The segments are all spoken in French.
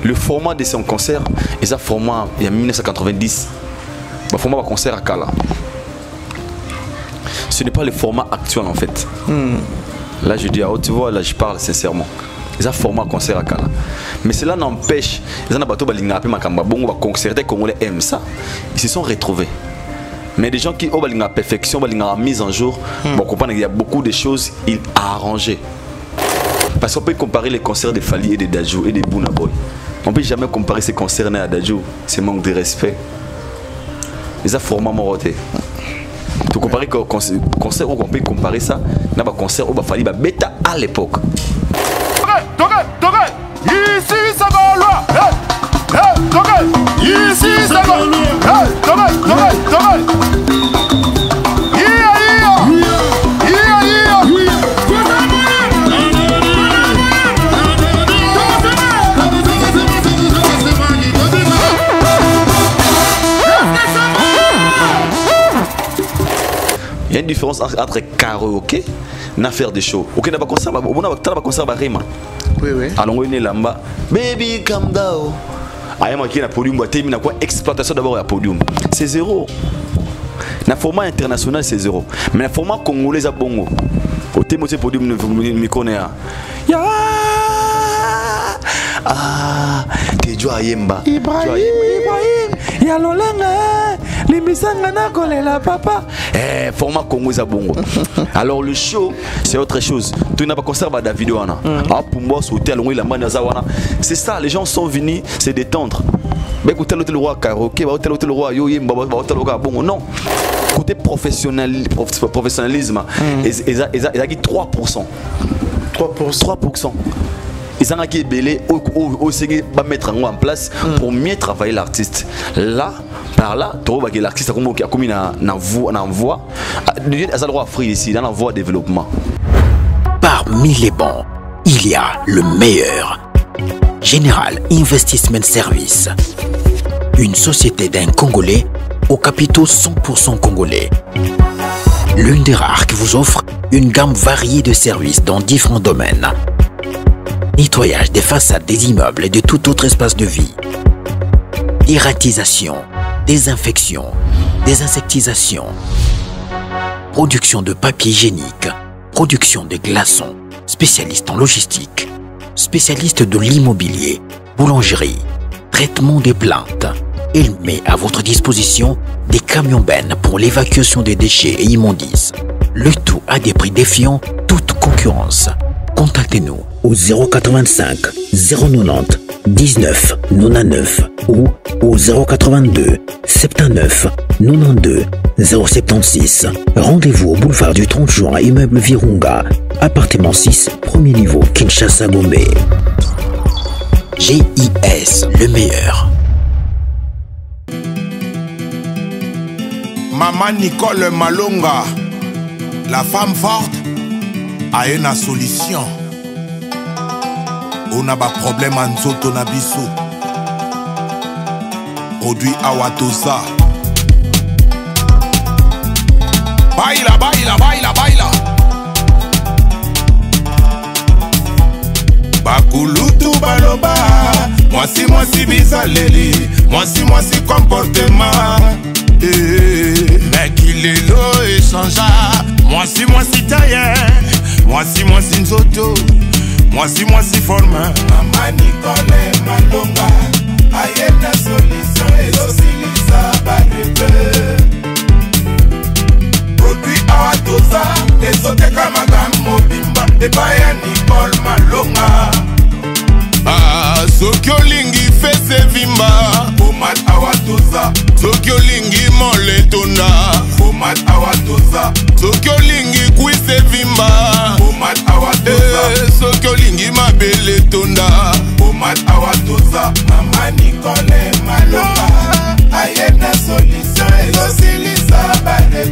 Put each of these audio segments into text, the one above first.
Le format de son concert, c'est un format, il y a 1990. Le format de concert à Kala. Ce n'est pas le format actuel en fait. Là je dis, tu vois, là je parle sincèrement. C'est un format concert à Kala. Mais cela n'empêche, les concerts congolais aiment ça. Ils se sont retrouvés. Mais des gens qui ont la perfection, la mise en jour, bon, comprendre qu'il y a beaucoup de choses il a arrangé. Parce qu'on peut comparer les concerts de Fali et de Dadju et de Burna Boy. On ne peut jamais comparer ces concerts à Dadju. C'est manque de respect. Les format moroté. Tu compares que concert où on peut comparer ça, n'a pas concert où Fali va bêta à l'époque. Ici c'est ma loi. Ici c'est ma loi. Il y a une différence entre karaoké et faire des shows. Ok, on a un concert à Rima. Oui, oui. Alors, on est là-bas. Baby, calm down. Ayama qui est na podium, na quoi exploitation d'abord à podium. C'est zéro. Na format international c'est zéro. Mais na format congolais à bongo. Au thème de podium me connaît. Ya. Ah, t'es joie Yemba. Ibrahim. Ya lolenga. Limisanga na kolela papa. Format congolais à bongo. Alors le show c'est autre chose. Tu n'as pas concert à Davido ana. Ah pour moi sauter à la mani zawana. C'est ça, les gens sont venus se détendre. Mais écoutez l'hôtel roi karaoké, l'hôtel roi yo yemba, l'hôtel roi bongo non. Côté professionnalisme, ils a 3%. 3%. Ils ont qui belé au mettre en place pour mieux travailler l'artiste. Là, par là, tu vois que l'artiste a commis une voix. Il a le droit à offrir ici, dans la voie de développement. Parmi les bons, il y a le meilleur. Général Investment Service. Une société d'un Congolais aux capitaux 100% congolais. L'une des rares qui vous offre une gamme variée de services dans différents domaines. Nettoyage des façades des immeubles et de tout autre espace de vie. Irratisation, désinfection, désinsectisation. Production de papier hygiénique, production de glaçons, spécialiste en logistique, spécialiste de l'immobilier, boulangerie, traitement des plaintes. Il met à votre disposition des camions-bennes pour l'évacuation des déchets et immondices. Le tout à des prix défiant toute concurrence. Contactez-nous au 085 090 19 99 ou au 082 79 92 076. Rendez-vous au boulevard du 30 juin, immeuble Virunga, appartement 6, premier niveau, Kinshasa, Gombe. GIS, le meilleur. Maman Nicole Malonga, la femme forte, a une solution. On a un problème en zoto na biso. Produit Awatosa. Baila, baila, baila, baila. Bakulutu baloba. Moi si bizaleli. Moi si comportement. Mais qu'il est l'eau et changea. Moi si taillé. Moi si nzoto. Moi si forme. Maman Nicole Malonga. Aïe na solution et l'oscillisa barbe. Produit Awatosa. Les autres kamagam mobimba. Et baya Nicole Malonga. Ah, Sokyo lingi fese vimba. Fumat Awatosa. Sokyo lingi moletona. Fumat Awatosa. Sokyo lingi kwise vimba. Fumat Awatosa. Sokyo lingi mabele tonda. Fumat Awatosa. Maman Nicole Malonga. Aye na solution et l'oscillisa barbe.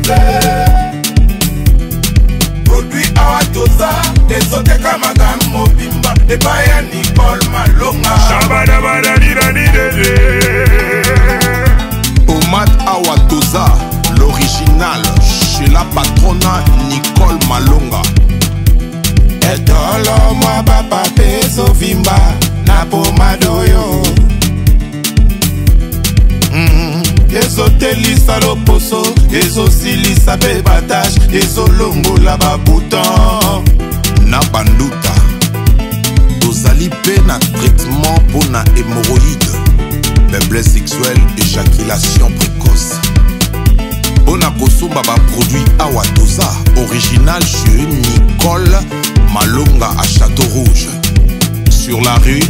Produit Awatosa. Les autres kamagam mobimba. Et baya Nicole Malonga. Shabada Omat Awatosa, l'original chez la patronne Nicole Malonga. Etolo moi papa peso vimba. Na po elisa loposo ezosilisa pe batage ezolongola babouton na banduta tozali pe na traitement mpona hémorroïde faiblesse sexuelle éjaculation précoce mpona kosomba baproduit awa toza original chez Nicole Malonga à Château Rouge sur la rue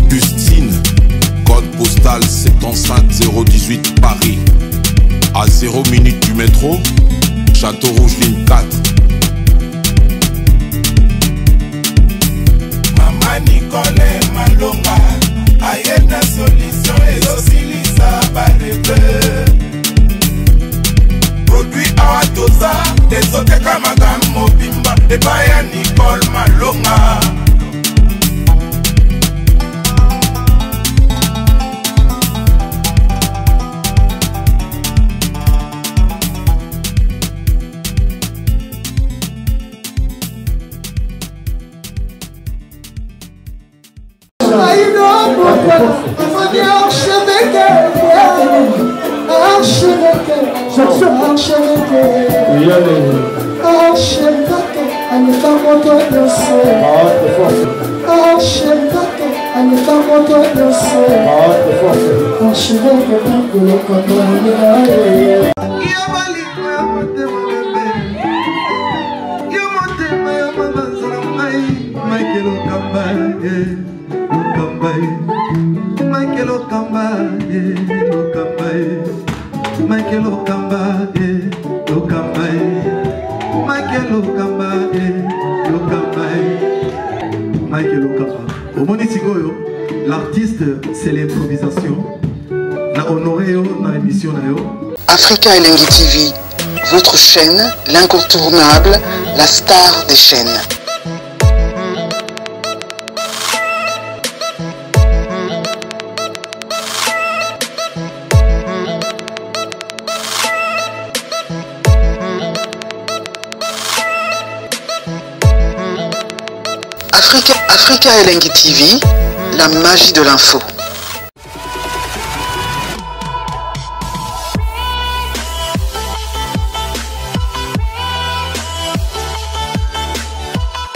Justine, code postal 75018 Paris, à 0 minutes du métro, Château Rouge ligne 4. Mama Nicole Malonga, ayena solution ezosilisa barebe. Produit awatoza, ezoteka magambo bimba, ebaya Nicole Malonga. L'artiste, c'est l'improvisation. La honoré dans l'émission. Africa Elengi TV, votre chaîne, l'incontournable, la star des chaînes. Africa Elengi TV, la magie de l'info.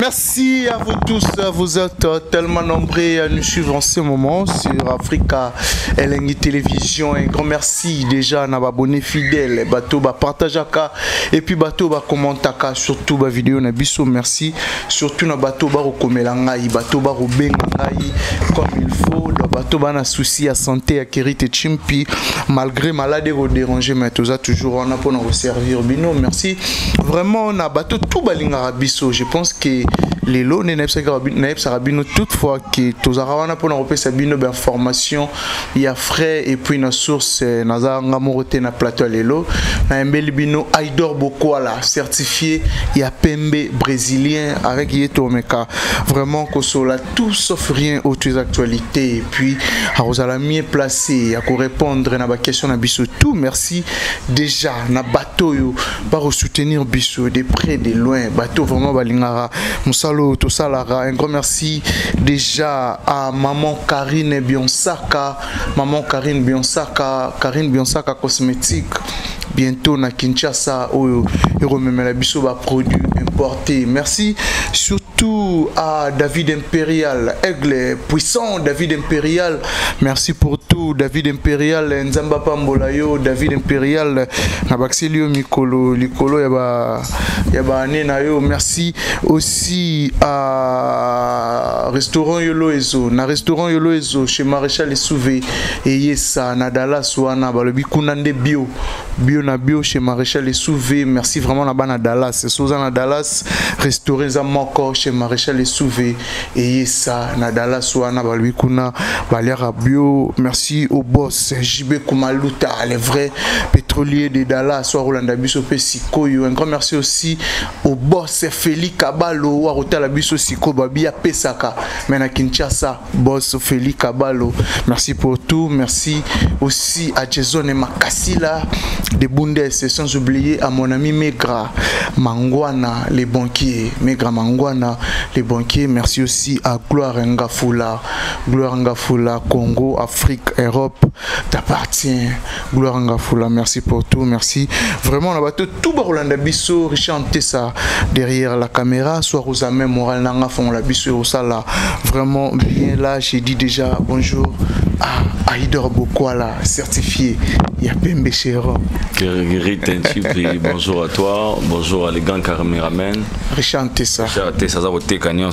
Merci à vous tous, vous êtes tellement nombreux à nous suivre en ce moment sur Africa Elengi Télévision. Un grand merci déjà à nos abonnés fidèles, bateau ba partageaka et puis bateau ba commentaka surtout ba vidéo na biso. Merci surtout na bateau ba rekomela ngai, bateau ba robenga ngai comme il faut, le bateau ba na souci à santé à Kerite Chimpi malgré malade ou dérangé mais tout ça toujours on a pour nous servir bino. Merci vraiment na bateau tout balinga biso. Je pense que les lots ne sarabino toutefois que tozarawana pour nous repérer bino d'information il y a frais et puis na source naza ngamorote na plateau les lots na mbeli bino Aidor Bokwala certifié il y a Pembe brésilien avec Yeto Meka vraiment kosola tout sauf rien aux actualités et puis à Rosala mieux placé à répondre na ba question na biso tout merci déjà na bateau yo par soutenir biso de près de loin bateau vraiment balingara Moussalo Tosalara. Un grand merci déjà à maman Karine Bionsaka, Karine Bionsaka cosmétique. Bientôt na Kinshasa où il remet la biso ba produit importé. Merci surtout à David Impérial, aigle puissant David Impérial. Merci pour tout David Impérial, Nzamba Pambolayo, David Impérial, Nabaxelio Mikolo, Likolo yaba nenayo. Merci aussi à restaurant Yolo Ezo, na restaurant Yolo Ezo chez Maréchal Souvé et Yesa na Dallas wana balobi kunande bio na bio chez Maréchal Souvé. Merci vraiment na bana Dallas, c'est Suzana Dallas, restaurant Zamoko chez Maréchal Souvé et Yesa na Dallas wana balobi kuna baliara bio. Merci au boss JB Kumaluta, les vrais pétroliers de Dallas soit Rolanda Biso pe Sikoyo. Un grand merci aussi au boss Félix Kabalo ou à la Biso Siko Babia Pesaka mena Kinshasa boss Félix Kabalo. Merci pour tout. Merci aussi à Jason et Makasila de Bundes, sans oublier à mon ami Megra Mangwana, les banquiers Megra Mangwana les banquiers. Merci aussi à Gloire Ngafula. Gloire Ngafula, Congo, Afrique, Europe, t'appartient. Gloire Ngafula, merci pour tout, merci. Vraiment, on a battu tout Barolanda Bisso, Richard Tessa derrière la caméra, soit Rosamé Moral Nanga font la Bisso au sala. Vraiment bien là, j'ai dit déjà bonjour à Aïdor Bokwala, certifié. Il y a Pembe Chéron. Bonjour à toi, bonjour à les grands caméramens. Richard Tessa. Richard Tessa, ça va te gagner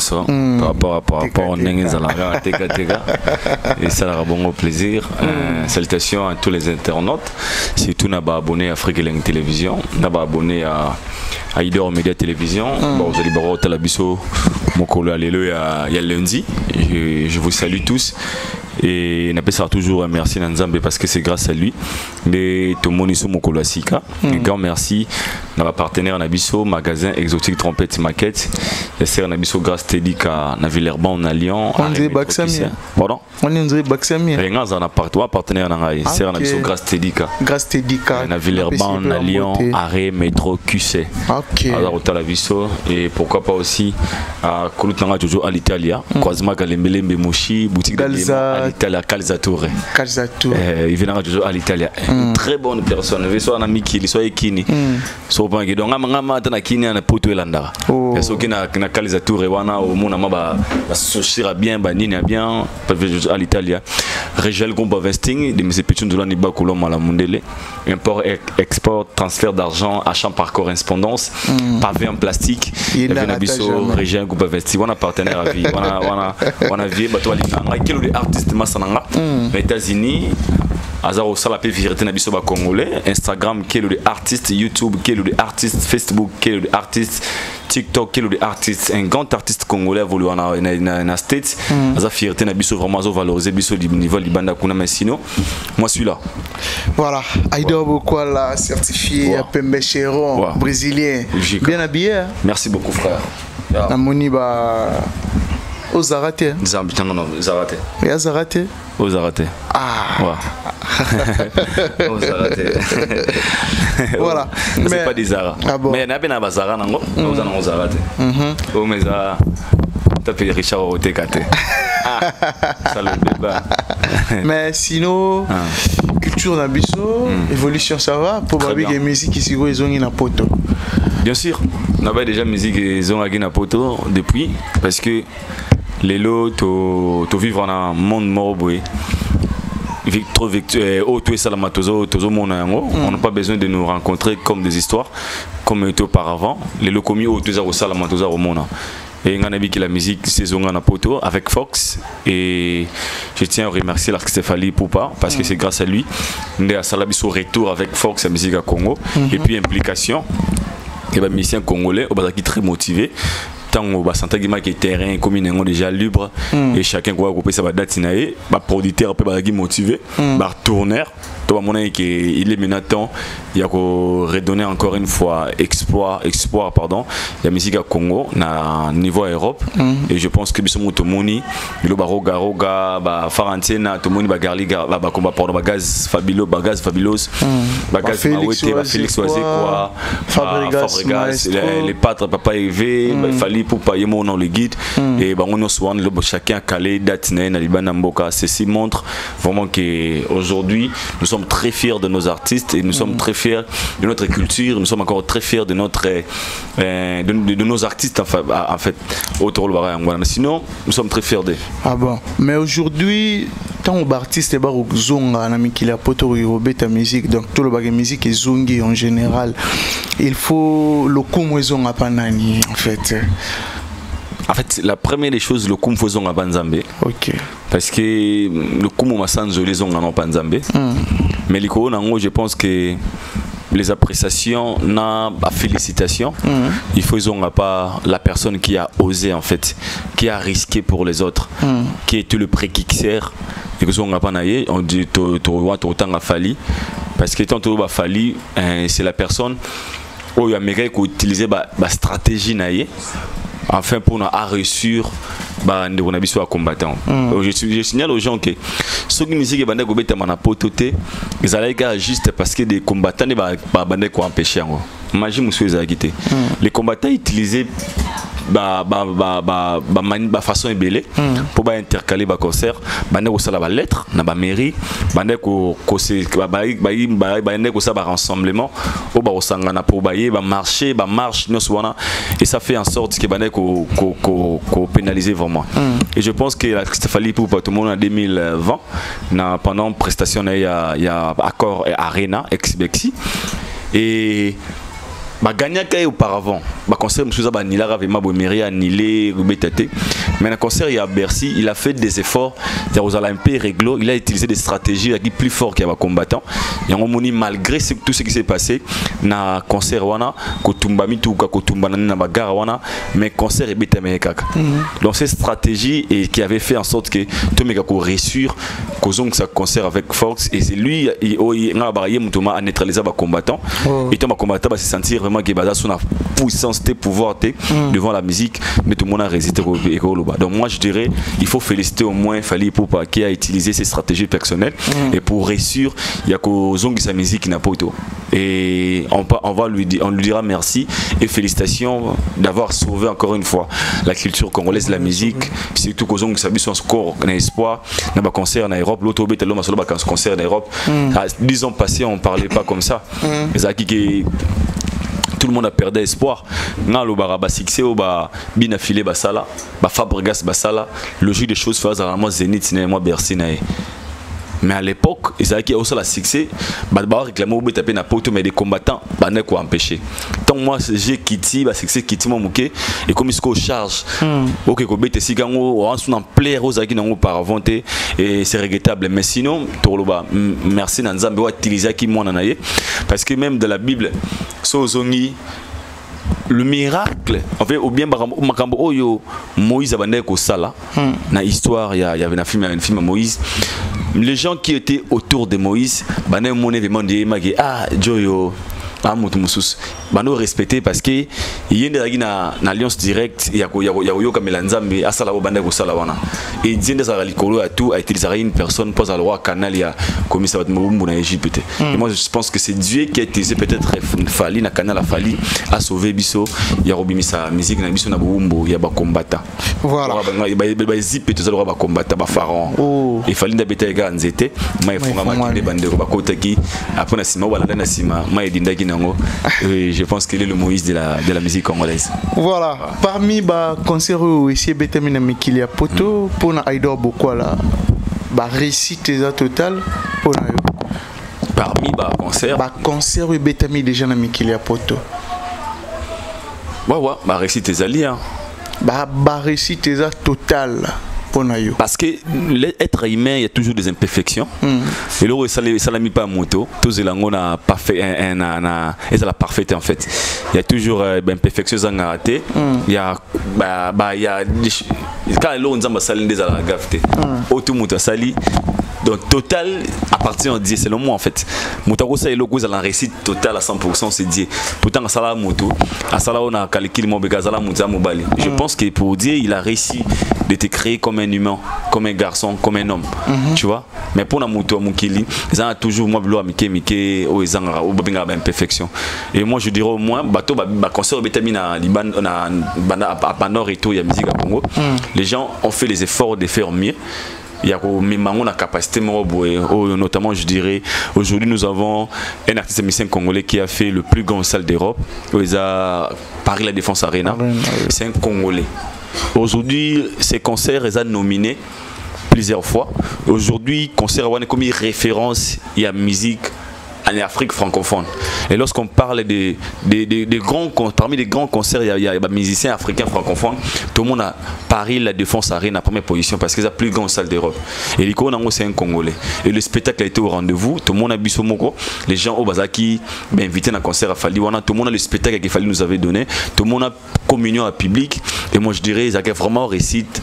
par rapport au Nengen Zalanga, et ça a bon plaisir. Salutations à tous les internautes. Si tout n'a pas abonné à Afrique Elengi Télévision, n'a pas abonné à Aïdor Média Télévision, vous allez voir au Bisso, Mokolo Alléluia, il y a lundi. Je vous salue tous. Et on appelle toujours un merci Nanzambe parce que c'est grâce à lui. Mais tout le monde est sur Mokolo Asika. Un grand merci à notre partenaire Nabiso, magasin Exotique Trompette Maquette. Et c'est Nabiso grâce Tédika, na Villeurbanne, na Lyon. On dirait Baksami. Pardon? On dirait Baksami. Rien à part partenaire Nangaï. C'est Nabiso grâce Tédika. Grâce Tédika. Na Villeurbanne, na Lyon, arrêt métro QC. Ok. Alors au Talabiso et pourquoi pas aussi à Kolutanga Jojo à l'Italia. Croisement Galembelembe Moshi, boutique de l'Italia Calzatore. Calzatore. Il vient à l'Italia. Une très bonne personne. Il soit un ami qui soit Kini. So pas que donc ngama tana Kini na poto elanda. Et so qui na Calzatore wana au monde ba sochira bien ba nini bien à l'Italia. Régel Gomba Vesting de mes petits de l'année Bakulo mala Mundele. Import export transfert d'argent achat par correspondance pavé en plastique. Il vient à Bisso Régel Gomba Vesting. On a partenaire à vie. On a vie bato alinganga quel est artiste masananga. Les États-Unis Azaro Salapé vérité na biso ba congolais, Instagram qui est le artiste, YouTube qui est le artiste, Facebook qui est le artiste, TikTok qui est le artiste, un grand artiste congolais voulu en States. Azar fierté na biso vraiment zo valoriser biso du niveau libanda kuna mais sinon moi suis là. Voilà, Aïdor Bokwala certifié à Pembe Chéron, brésilien. Bien habillé. Merci beaucoup frère. Namoni ba Ozarate. Zarate. Il y a Zarate. Ozarate. Ah. Ouais. Ozarate. Voilà. C'est pas des Zara. Ah bon. Mais il y a bien un Zara nango. Ozarate. Oh mais ça. T'appelles Richard au TKT. Ça le débat. Mais sinon, culture d'ambition, évolution ça va. Pour babi des musiques qui s'y ils ont une poto. Bien sûr. On avait déjà musique ils ont une poto depuis parce que les lots to vivre dans un monde morboé. On n'a pas besoin de nous rencontrer comme des histoires comme auparavant. Les lots commis au Salamatoza au monde. Et on a vu que la musique saison en poto avec Fox et je tiens à remercier l'artiste Fali Poupa parce que c'est grâce à lui on est à Salabiso retour avec Fox la musique à Congo et puis implication et ben musicien congolais qui très motivé tant au basanta qui terrain comme ils sont déjà libre et chacun doit couper sa date naé ba producteur peut qui motivé ba tourneur toi mon avis qu'il est maintenant il y a que redonner encore une fois espoir pardon la musique à Congo na niveau Europe et je pense que biso motomoni le baroga ba Farantena tomoni ba Garliga ba combat pardon ba gaz fabuleux ba gaz fabuleuse ba gaz Mawete ba Félix Oazé quoi Fabregas les pâtres papa Eve Fali pour payer mon nom le guide et bah on soit chacun calé date na libana mboka ceci montre vraiment que aujourd'hui nous sommes très fiers de nos artistes et nous sommes très fiers de notre culture, nous sommes encore très fiers de notre de nos artistes en fait autour de sinon nous sommes très fiers d'eux. Ah bon, mais aujourd'hui tant d'artistes et zonga na mikila poto robeta musique donc tout le bagage musique est zongi en général il faut le coup zonga panani en fait. En fait, la première des choses, le coup faisons à Banzambé. Ok. Parce que le coup m'a sans les ont en Banzambé. Mais les coups, je pense que les appréciations, na félicitations. Il faut ils pas la personne qui a osé en fait, qui a risqué pour les autres, qui était le préquixer. Et que on n'a pas naïe, on dit autant à Fali. Parce que tant que Fali, c'est la personne où il y a méga qui utilisait la stratégie naïe. Enfin pour nous réussir on a besoin de combattants. Je signale aux gens que ceux qui musique bande go beta mana pototé ils allaient juste parce que des combattants bande ko empêcher. Imagine monsieur Zagité. Les combattants utilisaient façon ébélée pour intercaler ba concert bande ko sala ba lettre na ba mairie bande ko ça ba rassemblement au ba osangana pour bailler ba marché ba marche nous wana et ça fait en sorte que bande ko pénaliser vraiment et je pense que il fallait pour tout le monde en 2020 pendant prestation il y a accord Arena ex-Bexi et gagné auparavant concert monsieur Banila avait mairie annulé mais le concert il y a Bercy il a fait des efforts réglo il a utilisé des stratégies qui plus fort qu'il y a combattant et on moni malgré tout ce qui s'est passé na concert wana kotumba mitu kotumba na bagara wana mais concert et bétamé kaka donc cette stratégie et qui avait fait en sorte que tout mega ko réussir kozong sa concert avec Fox et c'est lui nga baraye mutuma a neutraliser ba combattant et tout ba combattant va se sentir vraiment que basa son puissance pouvoir devant la musique mais tout le monde a résisté donc moi je dirais il faut féliciter au moins Fally Ipupa qui a utilisé ses stratégies personnelles et pour réussir il y a que zongi sa musique qui n'a pas auto et on lui dira merci et félicitations d'avoir sauvé encore une fois la culture congolaise la musique surtout que zongi sa biso score un espoir na ba concert en Europe l'auto betelo ma solo ba concert en Europe 10 ans passés on parlait pas comme ça qui tout le monde a perdu espoir. Dans le baraba succès au bina filé basala, ba Fabregas basala, logique des choses faisait à moi Zénith moi Bercy nae. Mais à l'époque, ils avaient aussi la succès, bah réclamé au but na poto mais des combattants bah n'est quoi empêcher. Tant moi j'ai quitté bah succès quitté mon mouké et comme il se charge. OK ko bete sigango on sont en plaire aux aki nango auparavant et c'est regrettable mais sinon toloba merci na Nzambe wa utiliser ki mona naye parce que même de la Bible sozongi le miracle en fait ou bien makambo oyo Moïse abandé ko sala na histoire il y avait un film Moïse les gens qui étaient autour de Moïse bané moné vraiment dit Joyo mutu mususu bano respecter parce que yende na alliance directe ya yoka melanzambe asala bo banda ko sala wana et diende za likolo à tout a utilisé une personne pose à loi canal ya comme ça na Égypte et moi je pense que c'est Dieu qui a utilisé peut-être Fally na canal a Fally a sauvé biso ya robimisa musique na biso na bumbu ya ba combattant voilà ba zip to za ba combattant ba pharaon et Fally ndabeta ga nzete mai funga makinde bande ko ba kotaki après na sima wala na sima mai dindaki oui, je pense qu'il est le Moïse de la musique congolaise. Voilà. Parmi les concerts où ici Betamina Mikilia Poto, pour na Aïdor Bokwala, réussite totale pour na yo. Parmi les concerts. Concerts où Betami déjà na Mikilia Poto. Ouais, réussite ezali hein. Réussite totale. Parce que l'être humain, il y a toujours des imperfections. Et là, ça l'a mis pas à moto. Tous les langues ont parfait, la parfaite en fait. Il y a toujours des imperfections à rater. Il y a, quand l'on a salé des alagaftes, automuta sali. Donc total à partir de Dieu, c'est le mot en fait. Moutako ça est le coup à la réussite totale à 100% c'est Dieu. Pourtant à sala moto, à sala on a calculé mon begazala mouta mobali. Je pense que pour Dieu il a réussi de te créer comme un humain, comme un garçon, comme un homme. Tu vois. Mais pour la moto mukili, ça a toujours moi bloa mike au ezanga au babinga imperfection. Et moi je dirais au moins bateau ba concert betamina liban na banor et tout il y a musique à Congo. Les gens ont fait les efforts de faire mieux. Il y a une capacité, notamment je dirais, aujourd'hui nous avons un artiste musicien congolais qui a fait le plus grand salle d'Europe, Paris La Défense Arena, c'est un Congolais. Aujourd'hui, ces concerts, ils ont nominé plusieurs fois. Aujourd'hui, concert est comme une référence, il y a musique en Afrique francophone. Et lorsqu'on parle des grands, parmi les grands concerts, il y a des musiciens africains francophones. Tout le monde a Paris La Défense Arena en première position parce que c'est la plus grande salle d'Europe. Et l'icône c'est un Congolais. Et le spectacle a été au rendez-vous. Tout le monde a bu moko. Les gens au Bazaki invité à un concert à Fally. Tout le monde a le spectacle que Fally nous avait donné. Tout le monde a communion à public. Et moi je dirais qu'ils ont vraiment réussite.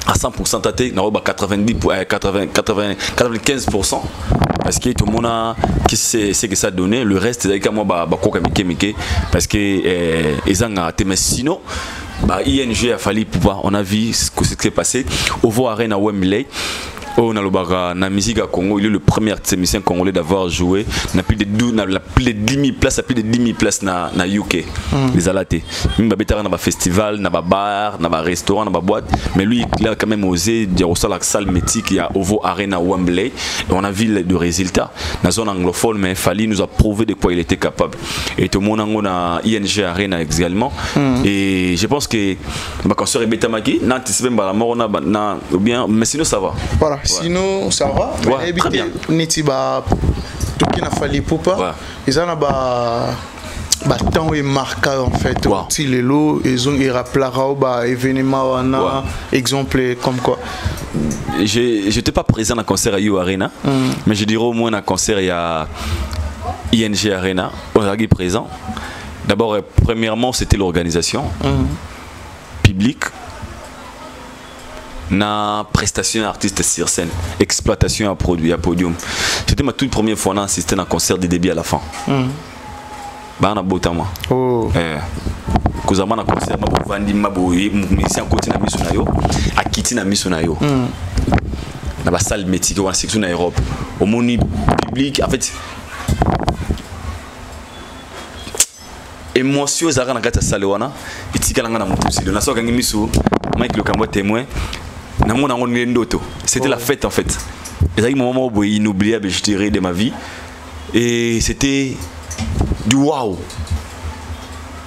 À 100% tâté, 95% parce que tout le monde a qui sait ce que ça donné, le reste c'est que moi parce que ils ont raté mais sinon ING a fallu pouvoir on a vu ce qui s'est passé au Vo Arena Wembley Oh, na musique à Congo, il est le premier artiste musicien congolais d'avoir joué. Il a plus de 10 000 places, plus de 10 000 places na UK. Les alatés. Même dans un festival, dans un bar, dans un restaurant, dans une boîte. Mais lui, il a quand même osé dire au la salle mythique, il y a Ovo Arena Wembley. Et on a vu le résultat. Dans la zone anglophone, mais Fally nous a prouvé de quoi il était capable. Et tout le monde a ING Arena également. Et je pense que ma concert est Betamaki, n'anticipe pas la mort, ou bien, mais sinon ça va. Voilà, sinon ça va. Ouais, très bien. Netiba, tout qui n'a fallu pour pas. Ils en ont temps est marqué en fait. Si les lots, ils ont rappelé événement, exemple comme quoi. Je n'étais pas présent dans le concert à You Arena, mais je dirais au moins dans le concert il y a ING Arena, on a été présent. D'abord, premièrement, c'était l'organisation publique. Na prestation artiste sur scène, exploitation à produit, à podium. C'était ma toute première fois à assister à un concert de début à la fin. Bah on a beau temps moi. Cause à moi un concert, ma vandi ma boy, musicien côté na miso na yo, à Kiti na miso na yo. Na ba salle métier ou en section en Europe. Au moni public, en fait. Émotion zara na kata salle wana, itika langa na mutu silo. Na soka ngi miso, Mike le Cambo témoin. C'était la fête en fait. C'est un moment inoubliable, je dirais, de ma vie. Et c'était du waouh.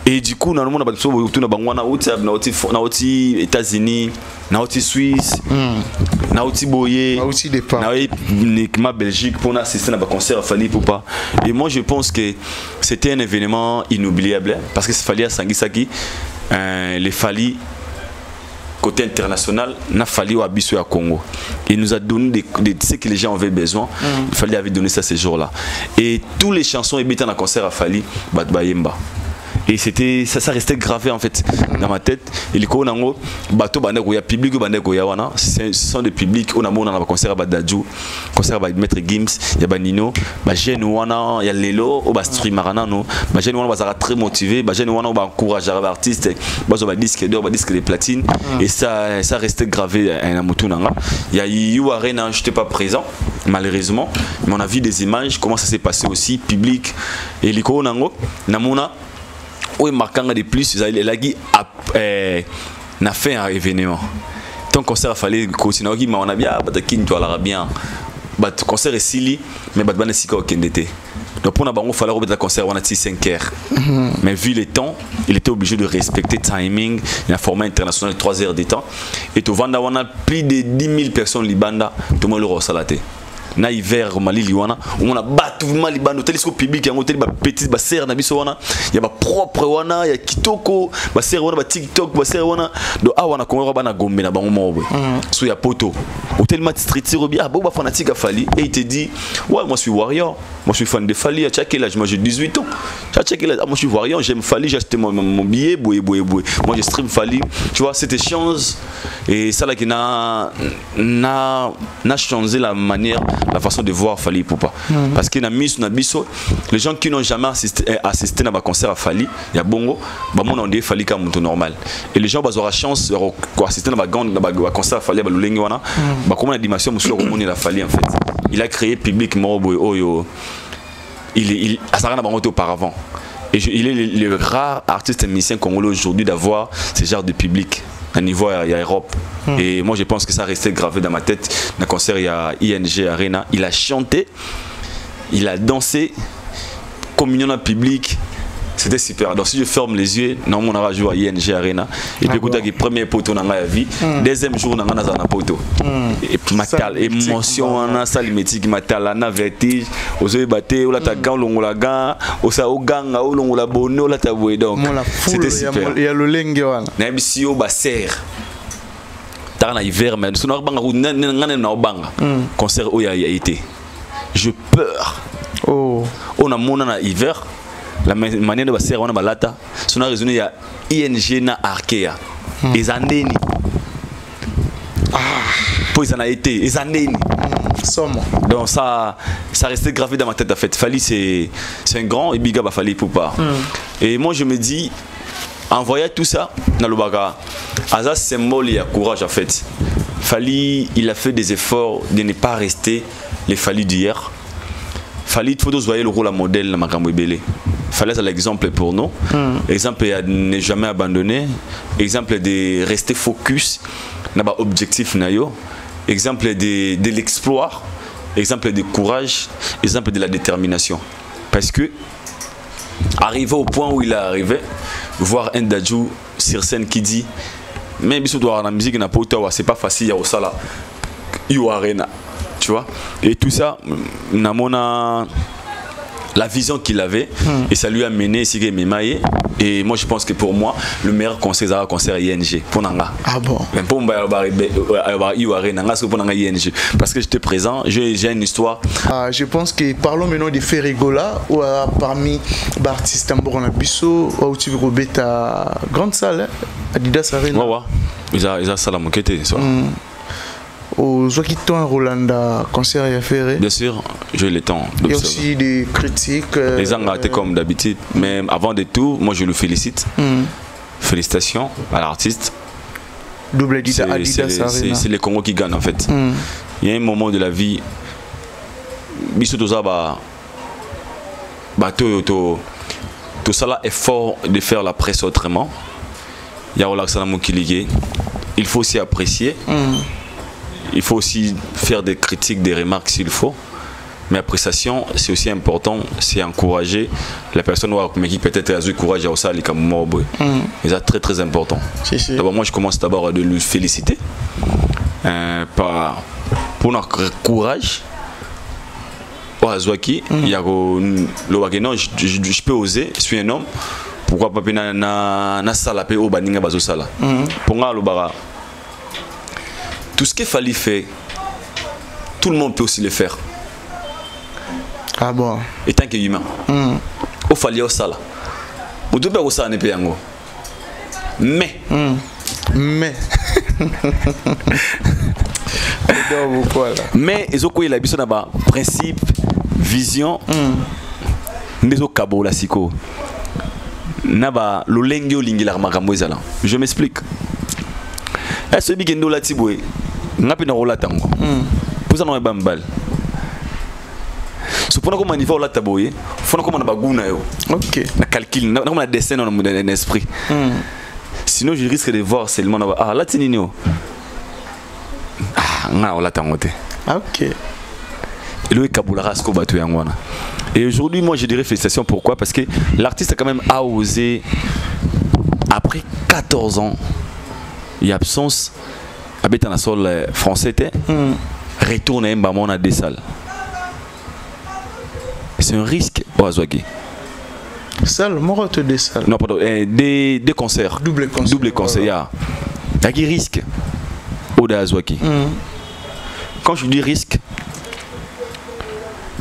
Et du coup, dans le monde, on a aussi États-Unis, on a aussi Suisse, on a aussi Boyer, on a aussi Belgique pour assister à un concert à Fally Poupa. Et moi, je pense que c'était un événement inoubliable parce que Fally à Sangisaki, les Fally côté international, n'a fallu à Bissou à Congo. Il nous a donné ce que les gens avaient besoin. Il fallait avait donné ça ces jours-là. Et toutes les chansons étaient dans un concert à Fally, Batbayemba. Et c'était ça restait gravé en fait dans ma tête. Et les Konango, bateau bandeko ya public bandeko ya wana, ce sont des publics on a mon dans concert à Badadjou, concert à Maître Gims, ya Banino, ba jeune wana ya Lelo, au ba stream marana no, ba jeune wana bazara très motivé, ba jeune wana ba encourager les artistes, ba disque d'or, ba disque de platine et ça restait gravé à Mutunanga. Il y a You Arena, j'étais pas présent malheureusement, mais on a vu des images comment ça s'est passé aussi public et les Konango namuna oui, marquant de plus, il a fait un événement. Ton concert a fallu continuer. On a bien, bien. Le concert est silly, mais il n'y a pas de donc pour nous, il fallait remettre le concert on a 5 heures. Mais vu le temps, il était obligé de respecter le timing. Il y a un format international de 3 heures de temps. Et tout le on a plus de 10 000 personnes libanda, tout le monde le ressalaté. Na hiver au Mali liwana on a battu vraiment libano télescope public y a un hôtel ba petit ba serre na biso wana ya ba propre wana ya kitoko ba serre wana ba TikTok ba serre wana do a wana ko ba na gombe na bango mobwe so ya poto hôtel mat street robia ba ba fanatique à Fally et il te dit ouais moi je suis warrior, moi je suis fan de Fally à chaque âge, moi j'ai 18 ans à chaque âge moi je suis warrior, j'aime Fally, j'ai acheté mon billet boy moi je stream Fally, tu vois cette chance et ça là qui n'a changé la manière la façon de voir Fally Poupa. Parce qu'il y a les gens qui n'ont jamais assisté à un concert à Fally, il y a bongo, on dit Fally comme un normal. Et les gens ont la chance d'assister à un concert à Fally, comme la dimension la Fally en fait. Il a créé public il a auparavant. Et il est le rare artiste musicien congolais aujourd'hui d'avoir ce genre de public. À niveau il y a Europe et moi je pense que ça restait gravé dans ma tête. Dans le concert il y a ING Arena, il a chanté, il a dansé, communion dans le public, c'était super. Donc si je ferme les yeux, non on aura joué à ING Arena et puis écoute le premier poteau dans la vie, deuxième jour on a un poteau et puis matal émotion on a ça limétique matal on a vertige aux yeux battés ou la ta gang longola gang au sa au gang au longola bono la ta voix donc c'était super. Il y a le lengue wana na bisio ba serre dans hiver mais son banga ngane na banga concert où il a été je peur on a mon na hiver la manière de passer on a balata son raison il y a ING na Arkea les andeni pour ils en a été les andeni donc ça restait gravé dans ma tête en fait. Fally c'est un grand et big up à Fally Poupa et moi je me dis en voyant tout ça dans le baga asa symbole il y a courage en fait. Fally, il a fait des efforts de ne pas rester les Fally d'hier. Fally, il faut tous voir le rôle à modèle dans Makambo Ebele. Fally, c'est l'exemple pour nous. Exemple de ne jamais abandonner. Exemple de rester focus dans l'objectif. Exemple de l'exploit. Exemple de courage. Exemple de la détermination. Parce que, arrivé au point où il est arrivé, voir un Dadju sur scène qui dit mais si tu dois la musique n'a pas c'est pas facile, il y a ça là. Arena. Tu vois, et tout ça, la vision qu'il avait, et ça lui a mené ici. Et moi je pense que pour moi, le meilleur concert c'est le concert ING. Pour Nanga. Ah bon? Pour ING. Parce que j'étais présent, j'ai une histoire. Ah, je pense que parlons maintenant de Ferrigola, ou parmi les artistes en Bisso, où tu veux ta grande salle, Adidas Arena. Ouais, ils ont ça la moquette. Aux Joaquin Rolanda, concert et affaires. Bien sûr, j'ai le temps. Il y a aussi des critiques. Les gens ont été comme d'habitude. Mais avant de tout, moi je le félicite. Félicitations à l'artiste. Double Adidas. C'est les Congos qui gagnent en fait. Il y a un moment de la vie. Tout ça là est fort de faire la presse autrement. Il y a Olaxana Moukiligue. Il faut aussi apprécier. Il faut aussi faire des critiques, des remarques s'il faut. Mais appréciation, c'est aussi important, c'est encourager la personne qui peut-être a eu courage à ça, c'est très très important. D'abord, moi je commence d'abord de le féliciter pour notre courage. Je peux oser, je suis un homme. Pourquoi pas na salapé au baninga bazo sala. Pour moi le bara. Tout ce qu'il fallait faire, tout le monde peut aussi le faire. Ah bon? Et tant qu'humain. Il fallait au sala. Vous devez au sala ne pas yango. Mais. Mais ils ont quoi il a besoin d'avoir principe, vision. Ils ont cabo la siko. Naba lo lengyo lingila makambo ezala. Je m'explique. Est-ce que vous avez dit ngapi na rola tango poza na bambal so pona ko manifa rola taboye fona ko na baguna yo OK na calcul na ko na dessin dans mon esprit sinon je risque de voir seulement ah là tinino ah nga rola tango te OK et le kabula rasko batu yangwana. Et aujourd'hui moi je dirais félicitations. Pourquoi? Parce que l'artiste a quand même osé après 14 ans il y a absence habitant la sol français retourner à des salles. C'est un risque au Azwagi. Salle, moi des salles. Non pardon, des concerts. Double concert. Il y a qui risque au Azwagi. Quand je dis risque,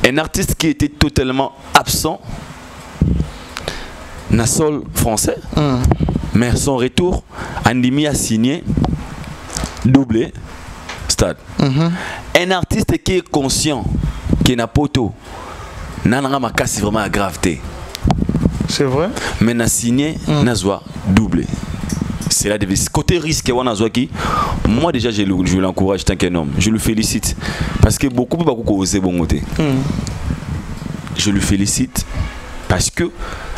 un artiste qui était totalement absent na sol français. Mais son retour, Andimi a signé doublé stade. Un artiste qui est conscient qui n'a pas tout, n'a pas vraiment la gravité. C'est vrai. Mais n'a signé, n'a pas doublé. C'est la devise. Côté risque, moi déjà je l'encourage tant qu'un homme. Je le félicite parce que beaucoup osé bon côté. Je le félicite parce que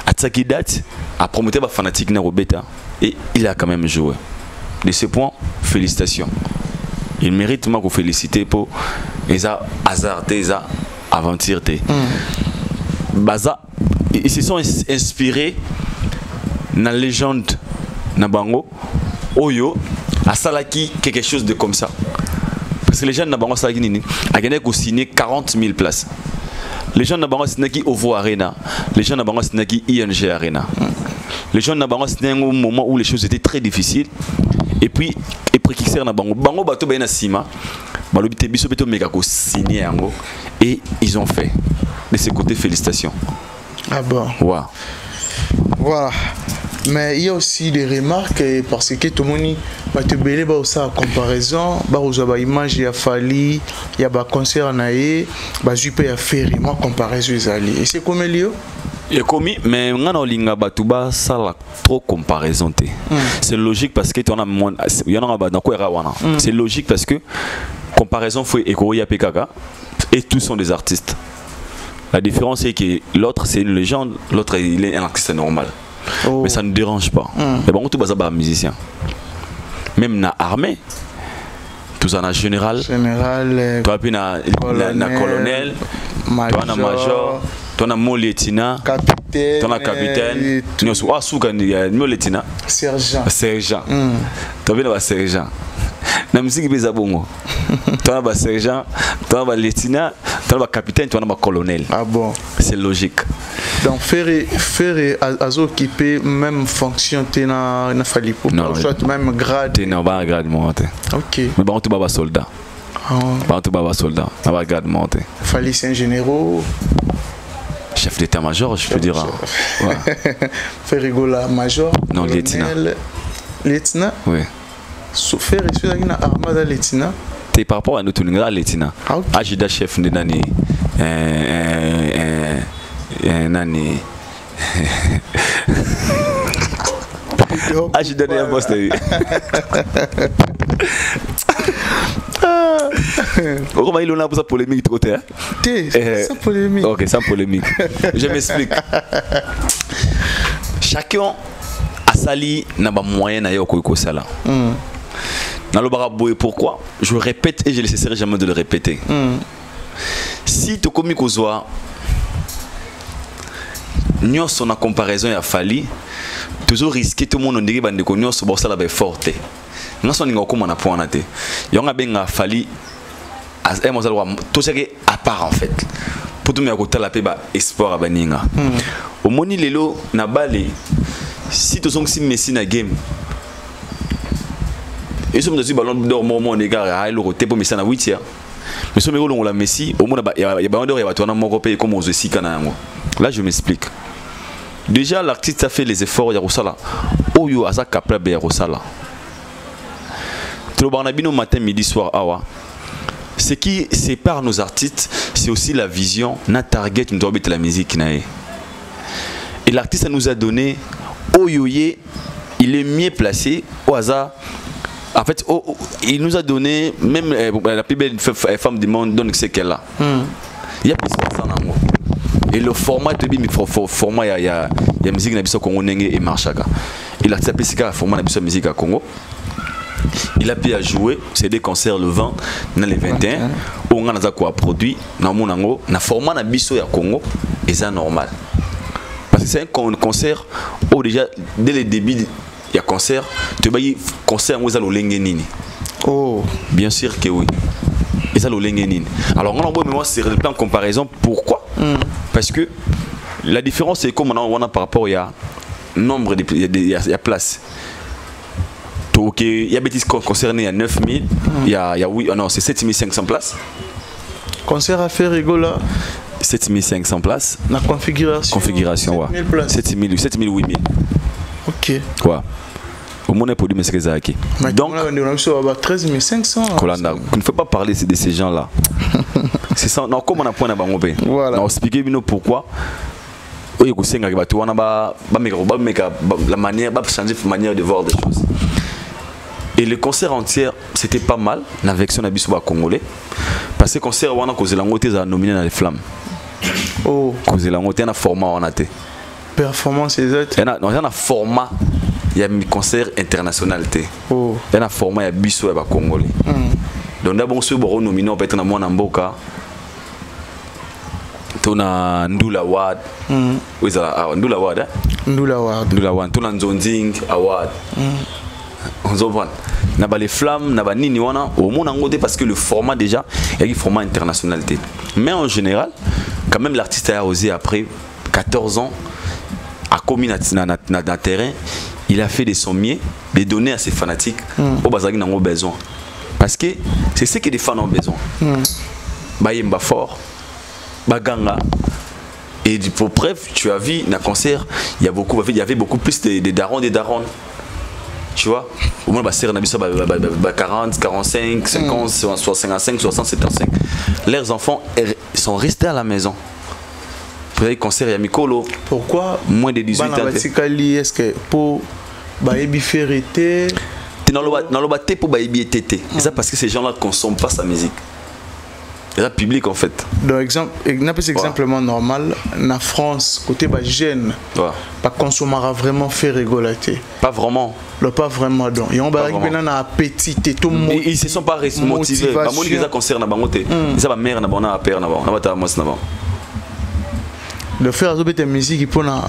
à cette date, à promouvoir les fanatiques na Robeta et il a quand même joué. De ce point, félicitations. Il mérite moi qu'on félicite pour les hasardés, les aventures. Baza, ils se sont inspirés dans la légende Nabango, Oyo, à Salaki, quelque chose de comme ça. Parce que les gens Nabango Salaki Nini, a gagné qu'on signé 40 000 places. Les gens Nabango Sinaki Ovo Arena, les gens Nabango Sinaki ING Arena. Les gens Nabango Sinaki au moment où les choses étaient très difficiles. Et puis, et préquixer Nabango, Bango Bato Baina Sima, Balobite Bisobeto Megako signé Ango, et ils ont fait. De ce côté, félicitations. Ah bon? Wow. Voilà. Mais il y a aussi des remarques parce que tout le monde va te belé en comparaison. Il y a image, il y a Fally, il y a concert, il y a jupe, il y a ferry. Moi, comparaison, et c'est comme Elio? Et commis, mais on a linga batuba ça la trop comparaison té. C'est logique parce que tu en as moins. Il y en a dans quoi wana. C'est logique parce que comparaison faut écouter PKK et tous sont des artistes. La différence c'est que l'autre c'est une légende, l'autre il est un artiste normal. Mais ça ne dérange pas. Mais bon, tout basa ba musicien. Même na armée, tout ça na général. Général. Toi puis na colonel, toi na major, toi na mon lieutenant, capitaine. Toi na capitaine. Nous sommes souka ni mon lieutenant. Sergent. Sergent. Toi puis na sergent. Na musique beza bongo. Toi na sergent, toi na lieutenant, toi na capitaine, toi na colonel. Ah bon. C'est logique. Donc faire azo occupé même fonction na fali pour soit même grade. T'es na ba grade monté. OK. Mais bon tu baba soldat. Bon tu baba soldat. Na ba grade monté. Fali c'est un généraux. Chef d'état-major, je peux dire. Ouais. Faire rigola major. Non, lieutenant. Lieutenant. Oui. Faire ici na armada lieutenant. T'es par rapport à notre lieutenant. Agida chef de nani. Nani. Ah, je donne un poste. Comment il en a pour sa polémique trop tard? Sans polémique. Ok, sans polémique. Je m'explique. Chacun a sali n'a pas moyen d'ailleurs quoi sala. Dans le baraboé, pourquoi? Je répète et je ne laisserai jamais de le répéter. Si tu commis qu'au soir, nous sommes en comparaison à Fali, toujours risqué tout le monde de dire que nous sommes forte. Nous sommes en train de point à terre. Nous avons Fali tout ce qui est à part en fait. Pour tout le monde, la paix espoir à Baninga. Au moni lelo na balé, si tu sommes si Messi na game. Et sommes dans le ballon d'or moment les gars, il le pour Messi na 8e. Mais sommes on la Messi, au moins il y a ballon d'or il va tourner mon pays comme aux aussi canango. Là je m'explique. Déjà l'artiste a fait les efforts ya Rosala. Oyo asa capable ya Rosala. Trop banabino matin midi soir awa. Ce qui sépare nos artistes, c'est aussi la vision, notre target, nous doit la musique. Et l'artiste nous a donné, Oyoye, il est mieux placé au hasard. En fait, il nous a donné, même la plus belle femme du monde, donc c'est qu'elle a. Il y a plus de ça dans moi. Et le format de format, il y a musique dans le Congo et Marchaka. Il a tapé ce format dans la musique à Congo. Il a pu jouer, c'est des concerts le 20, dans les 21, où on a quoi produit, dans le format de Bisso à Congo, et c'est normal. Parce que c'est un concert où déjà, dès le début, il y a concert, tu vas y concert où il y a le Lengenini. Oh, bien sûr que oui. Et ça le Lengenini. Alors on a beau mémoire sur le plan de comparaison, pourquoi? Parce que la différence c'est comme on a par rapport il y a nombre de il y a place. Donc il y a bêtises concernés à 9000, il y a oui non c'est 7500 places. Concert à faire rigola 7500 places. La configuration ouais. 7000 8000. OK. Quoi? Au moins pour dire c'est ça qui. Donc on a 13500. Colanda, on ne faut pas parler de ces gens-là. C'est ça non comment on a point à bangopé. Voilà. On expliquer bien pourquoi. Oui, que c'est la manière changer la manière de voir des choses. Et le concert entier, c'était pas mal, la version d'Abissoua congolais. Parce que le concert, on a causé la moitié a nominé dans les flammes. Oh. Causé la moitié, on a format, on a été. Performance exacte. Il y a un format, il y a un concert international. Oh. Il y a un format, il y a Abissoua congolais. Donc d'abord, ceux qui ont nominé, on peut être dans mon amboka. On a Ndula Award. Oui, c'est Ndula Award. Ndula Award. On a Nzonding Award. On se voit. N'a pas les flammes, n'a pas ni wana au monde en côté parce que le format déjà il y a un format internationalité. Mais en général, quand même l'artiste a osé après 14 ans à commis dans terrain, il a fait des sommiers, des données à ses fanatiques au bazar qui ont besoin. Parce que c'est ce que les fans ont besoin. Bayemba fort, baganga. Et pour preuve, tu as vu dans le concert, il y avait beaucoup plus de darons et des darons. Tu vois, au moins, on a 40, 45, 50, 55, 60, 75. Leurs enfants sont restés à la maison Après concert il y a Mikolo. Pourquoi moins de 18 ans? Est-ce que pour Baïbi faire été dans le bâté pour Baïbi été. Et ça parce que ces gens-là ne consomment pas sa musique. C'est un public en fait. Donc exemple, exemplement normal, en France, côté jeune, pas consommera vraiment fait régolater. Pas vraiment. Pas vraiment donc. Ils ont un appétit et tout le monde. Ils se sont pas motivés. Pas moi qui les a concert na bangote. Ils ont mère na bon na père na bon. Na bata mos na bon. Le faire de musique pour na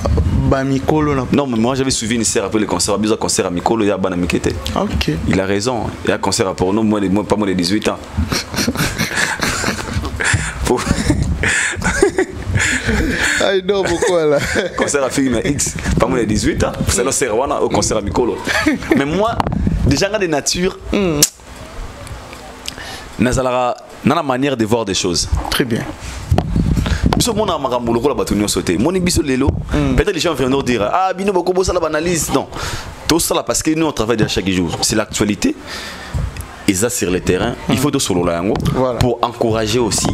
Mikolo. Non, mais moi j'avais suivi une série après le concert. Il y a un concert à Mikolo, il y a Bana Mikete. Ok. Il a raison. Il y a un concert à Porno, moi pas moins de 18 ans. Ah non, pourquoi là? Concert à film X, pas moins de 18 ans. C'est le Serwana au concert à Mikolo. Mais moi, déjà dans des natures, dans la manière de voir des choses. Très bien. Peut-être les gens viendront dire ah bino beaucoup ça la analyse. Non, tout ça parce que nous on travaille chaque jour. C'est l'actualité. Et ça sur le terrain, il faut tout solo là pour encourager aussi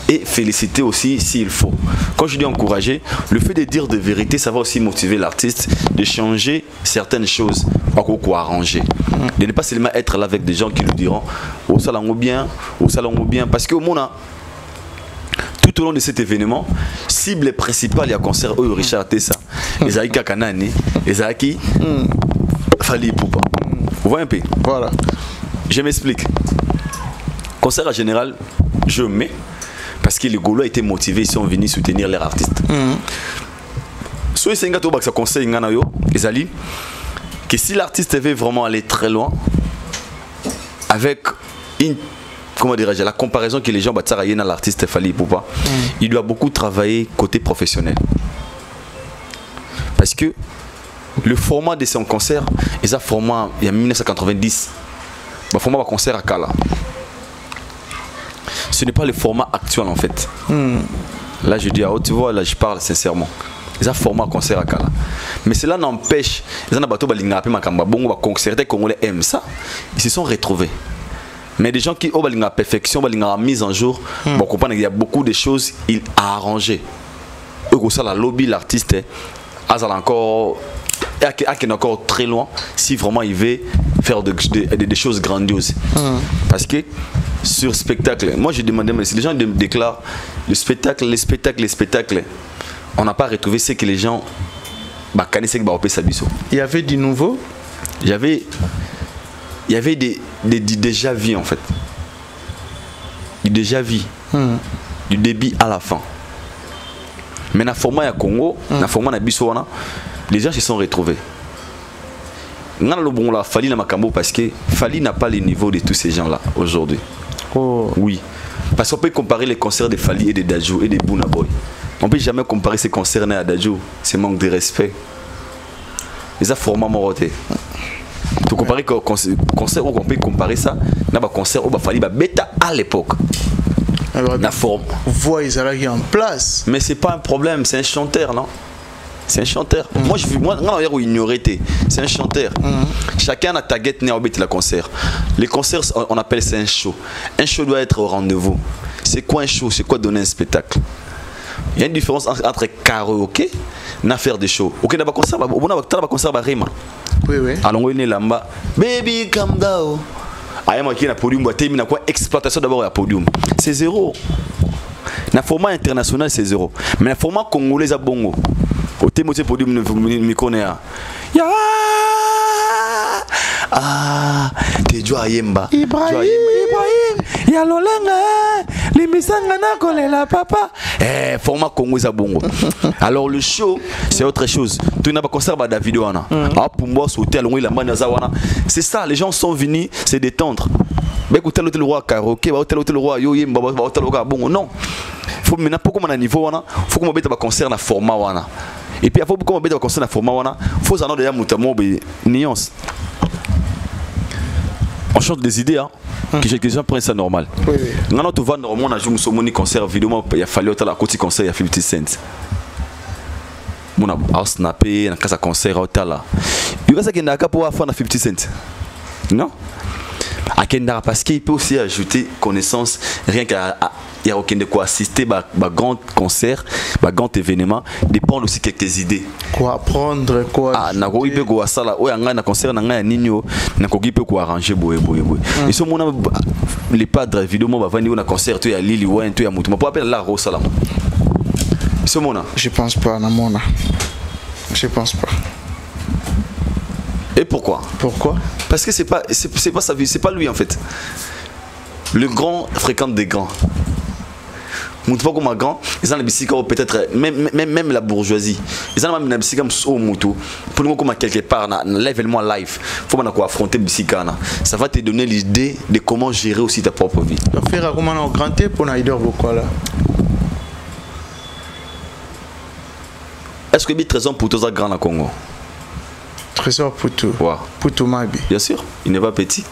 et féliciter aussi s'il faut. Quand je dis encourager, le fait de dire de vérité, ça va aussi motiver l'artiste de changer certaines choses, pour arranger. De ne pas seulement être là avec des gens qui nous diront au salon bien, parce qu'au moins tout au long de cet événement, cible principale, il y a concert Richard Tessa, Ezaki Kanani, Ezaki Fali Poupa. Vous voyez un peu? Voilà. Je m'explique. Concert en général, je mets parce que les Gaulois étaient motivés, ils sont venus soutenir leurs artistes. Soit c'est un gars qui conseille que si l'artiste veut vraiment aller très loin, avec une, comment dirais-je, la comparaison que les gens battent à l'artiste Fali Poupa, il doit beaucoup travailler côté professionnel. Parce que le format de son concert, il y a format il y a 1990, le format de concert à Kala. Ce n'est pas le format actuel en fait. Là je dis, tu vois, là je parle sincèrement. Il y a format concert à Kala. Mais cela n'empêche, les certains Congolais aiment ça, ils se sont retrouvés. Mais des gens qui ont la perfection, la mise en jour, bon, comprendre qu'il y a beaucoup de choses il a arrangé. Eux, ça la lobby, l'artiste, est encore très loin si vraiment il veut faire des choses grandioses. Parce que sur spectacle, moi je demandais, mais si les gens déclarent le spectacle, on n'a pas retrouvé ce que les gens il y avait du nouveau. Il y avait des déjà vus en fait. Du déjà vu. Du début à la fin. Mais dans le format à Congo, dans le format à Bissouana, les gens se sont retrouvés. Fali parce que Fali n'a pas le niveau de tous ces gens-là aujourd'hui. Oui. Parce qu'on peut comparer les concerts de Fali et de Dadju et de Burna Boy. On ne peut jamais comparer ces concerts à Dadju. C'est manque de respect. Les format moroté. Tu compares concert où on peut comparer ça, n'a pas concert où Fali bêta à l'époque. La forme. Voix ils allaient en place. Mais c'est pas un problème, c'est un chanteur, non? C'est un chanteur. Moi je ignorer. C'est un chanteur. Chacun a ta guette né au la concert. Les concerts on appelle ça un show. Un show doit être au rendez-vous. C'est quoi un show? C'est quoi donner un spectacle? Il y a une différence entre karaoké et faire des shows. Ok, d'abord concert, Rima. Oui. Alors on est là-bas. Baby, calm down. Ayama qui na podium, na quoi exploitation d'abord à podium. C'est zéro. Na format international c'est zéro. Mais na format congolais à bongo. Au thème de podium me connaît. Ya. Ah, t'es joie Yemba. Ibrahim. Ya lolenga. Limisanga na kolela papa. Format congolais à bongo. Alors le show, c'est autre chose. Tu n'as pas concert à David Wana. Ah, pour moi, sauter à l'onglet, c'est ça, les gens sont venus se détendre. Mais tel ou tel roi karaoké, tel ou tel roi yo yemba, tel roi bon, non. Faut maintenant pour comme on a niveau wana, faut qu'on mette un concert na format wana. Et puis faut qu'on mette un concert na format wana, faut ça non déjà mutamo be nuance. On chante des idées hein. Que les gens prennent ça normal. Maintenant tu vois normalement on a joué un concert vidéo, il a fallu autant la côté concert il y a 50 cents. Mon a snappé, on a cassé concert au tala. Il va ça qu'il n'a qu'à pouvoir faire 50 cents. Non? À Kendara parce qu'il peut aussi ajouter connaissance rien qu'à il y a aucun de quoi assister bah grand concert bah grand événement dépend aussi quelques idées quoi apprendre quoi ah na ko ipe ko sala o yanga na concert na nga ninyo na ko ipe ko arranger boye et ce mona les padres vidéo mo ba vandi na concert to ya Lili Wayne to ya mutu ma pour appeler la ro sala ce mona je pense pas na mona je pense pas. Et pourquoi? Parce que c'est pas sa vie, c'est pas lui en fait. Le grand fréquente des grands. Moutou pas comme un grand, ils ont la bicyclette peut-être même la bourgeoisie. Ils ont même la bicyclette au moutou. Pour nous comme quelque part dans l'événement live, faut pas affronter bicyclette. Ça va te donner l'idée de comment gérer aussi ta propre vie. Donc faire comment on grand pour Naider beaucoup là. Est-ce que il y a trésor pour tous les grands au Congo? Trésor pour tout. Ouais. Pour tout Mabi. Bien sûr, il n'est pas petit.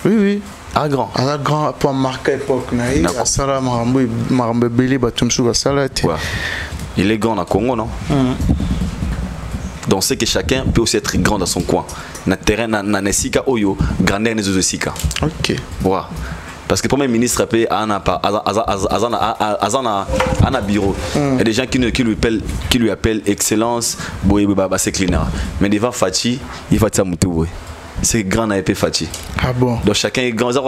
Oui. Ah grand. Ah grand pour marquer époque naïe. À Sala Marambe Beli Batumsou à Salati. Ouais. Il est grand au Congo non? Donc c'est que chacun peut aussi être grand dans son coin. Na terrain na nesika oyo grandeur ne zozosika. OK. Ouais. Parce que le Premier ministre a un bureau. Il y a des gens qui lui appellent Excellence, mais devant Fachi, il va être c'est grand na épée Fachi. Ah bon? Donc chacun est grand. Ah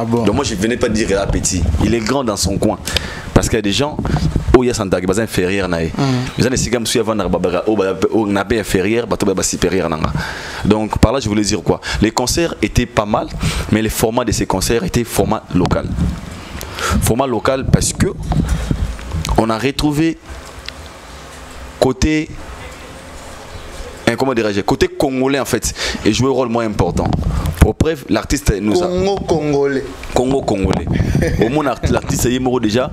bon? Donc moi je ne venais pas dire qu'il est petit. Il est grand dans son coin. Parce qu'il y a des gens où il y a un inférieur. Donc par là je voulais dire quoi? Les concerts étaient pas mal, mais les formats de ces concerts étaient format local. Format local parce que on a retrouvé côté côté congolais en fait et jouer un rôle moins important. Pour preuve, l'artiste nous a Congolais. Au moins l'artiste est mort déjà.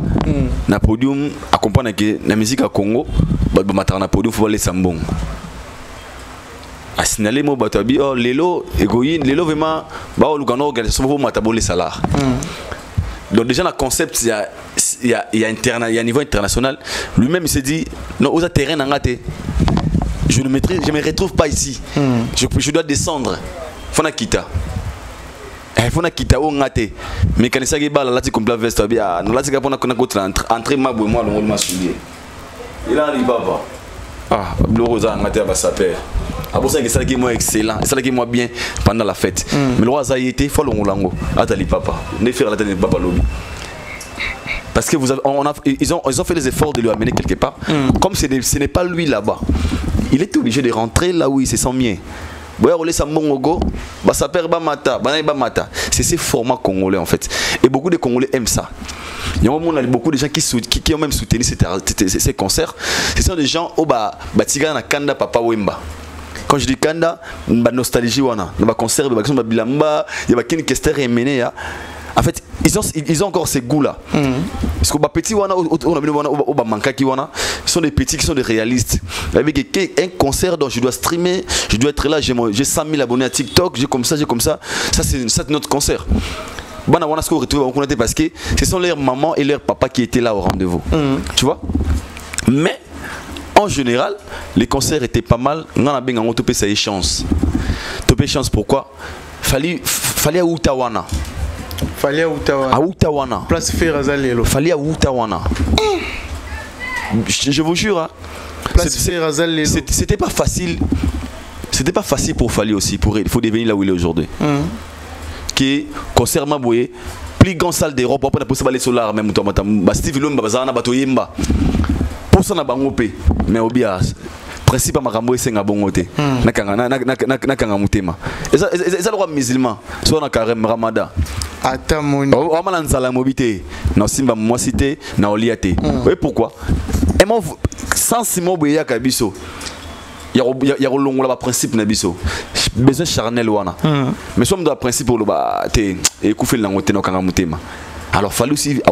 Na podium accompagne que la musique à Congo, bah na podium faut aller sambon. A signaler mo batabi oh lelo égoïne lelo vraiment bah on lugano organisation pour matabole salaire. Donc déjà le concept il y a un niveau international. Lui-même il s'est dit non aux terrain ngate. Je ne me retrouve pas ici. Je dois descendre. Fona kita. Fona kita o ngate. Mais quand ça ba la lati complet veste bien. No lati ka pona kona kotra entrer mabwe moi le ma soulier. Il a arrivé papa. Ah, le rosa ngate ba saper. Ah bon ça que ça qui moi excellent. Ça qui moi bien pendant la fête. Mais le rosa y était faut le ngolango. Atali papa. Ne faire la tête papa lobby. Parce que ils ont fait les efforts de lui amener quelque part. Comme ce n'est pas lui là-bas. Il est obligé de rentrer là où il se sent bien. C'est ces formats congolais en fait. Et beaucoup de Congolais aiment ça. Il y a beaucoup de gens qui ont même soutenu ces concerts. Ce sont des gens au Batiga na Kanda Papa Wemba. Quand je dis Kanda, nostalgie wana, na concert de bilamba, il y a une question remenée. En fait, ils ont encore ces goûts-là. Parce que les petits, sont des petits qui sont des réalistes. Avec un concert dont je dois streamer, je dois être là, j'ai 100 000 abonnés à TikTok, j'ai comme ça. Ça, c'est notre concert. Parce que ce sont leurs mamans et leurs papas qui étaient là au rendez-vous. Tu vois? Mais, en général, les concerts étaient pas mal. On a bien topé ça chance. Topé chance pourquoi? Fallait à Outawana. Fallait à Outawana. Place Ferrazalelo. Fallait à Outawana. Je vous jure, hein, c'était pas facile. C'était pas facile pour Fally aussi. Il faut devenir là où il est aujourd'hui. Qui concert Maboué, plus grande salle d'Europe. Après, on a aller sur l'art même. Steve Lomba, Bazana, Batoyimba. Pour ça, on a bangopé. Mais au bias. Principe à Marambo et Senga Bongote. Nakanga Mutema. Et ça, le roi musulman. Soit on a carême Ramada. Attends, mon. On a lancé la mobilité. Dans Simba, moi cité, dans Oliate. Vous voyez pourquoi? Et moi, sans Simon Bouya Kabiso, il y a le principe Nabiso. Besoin charnel wana. Mais soit on a le principe pour le bas, et Koufé Langote Nakanga Mutema. Alors, fallait aussi à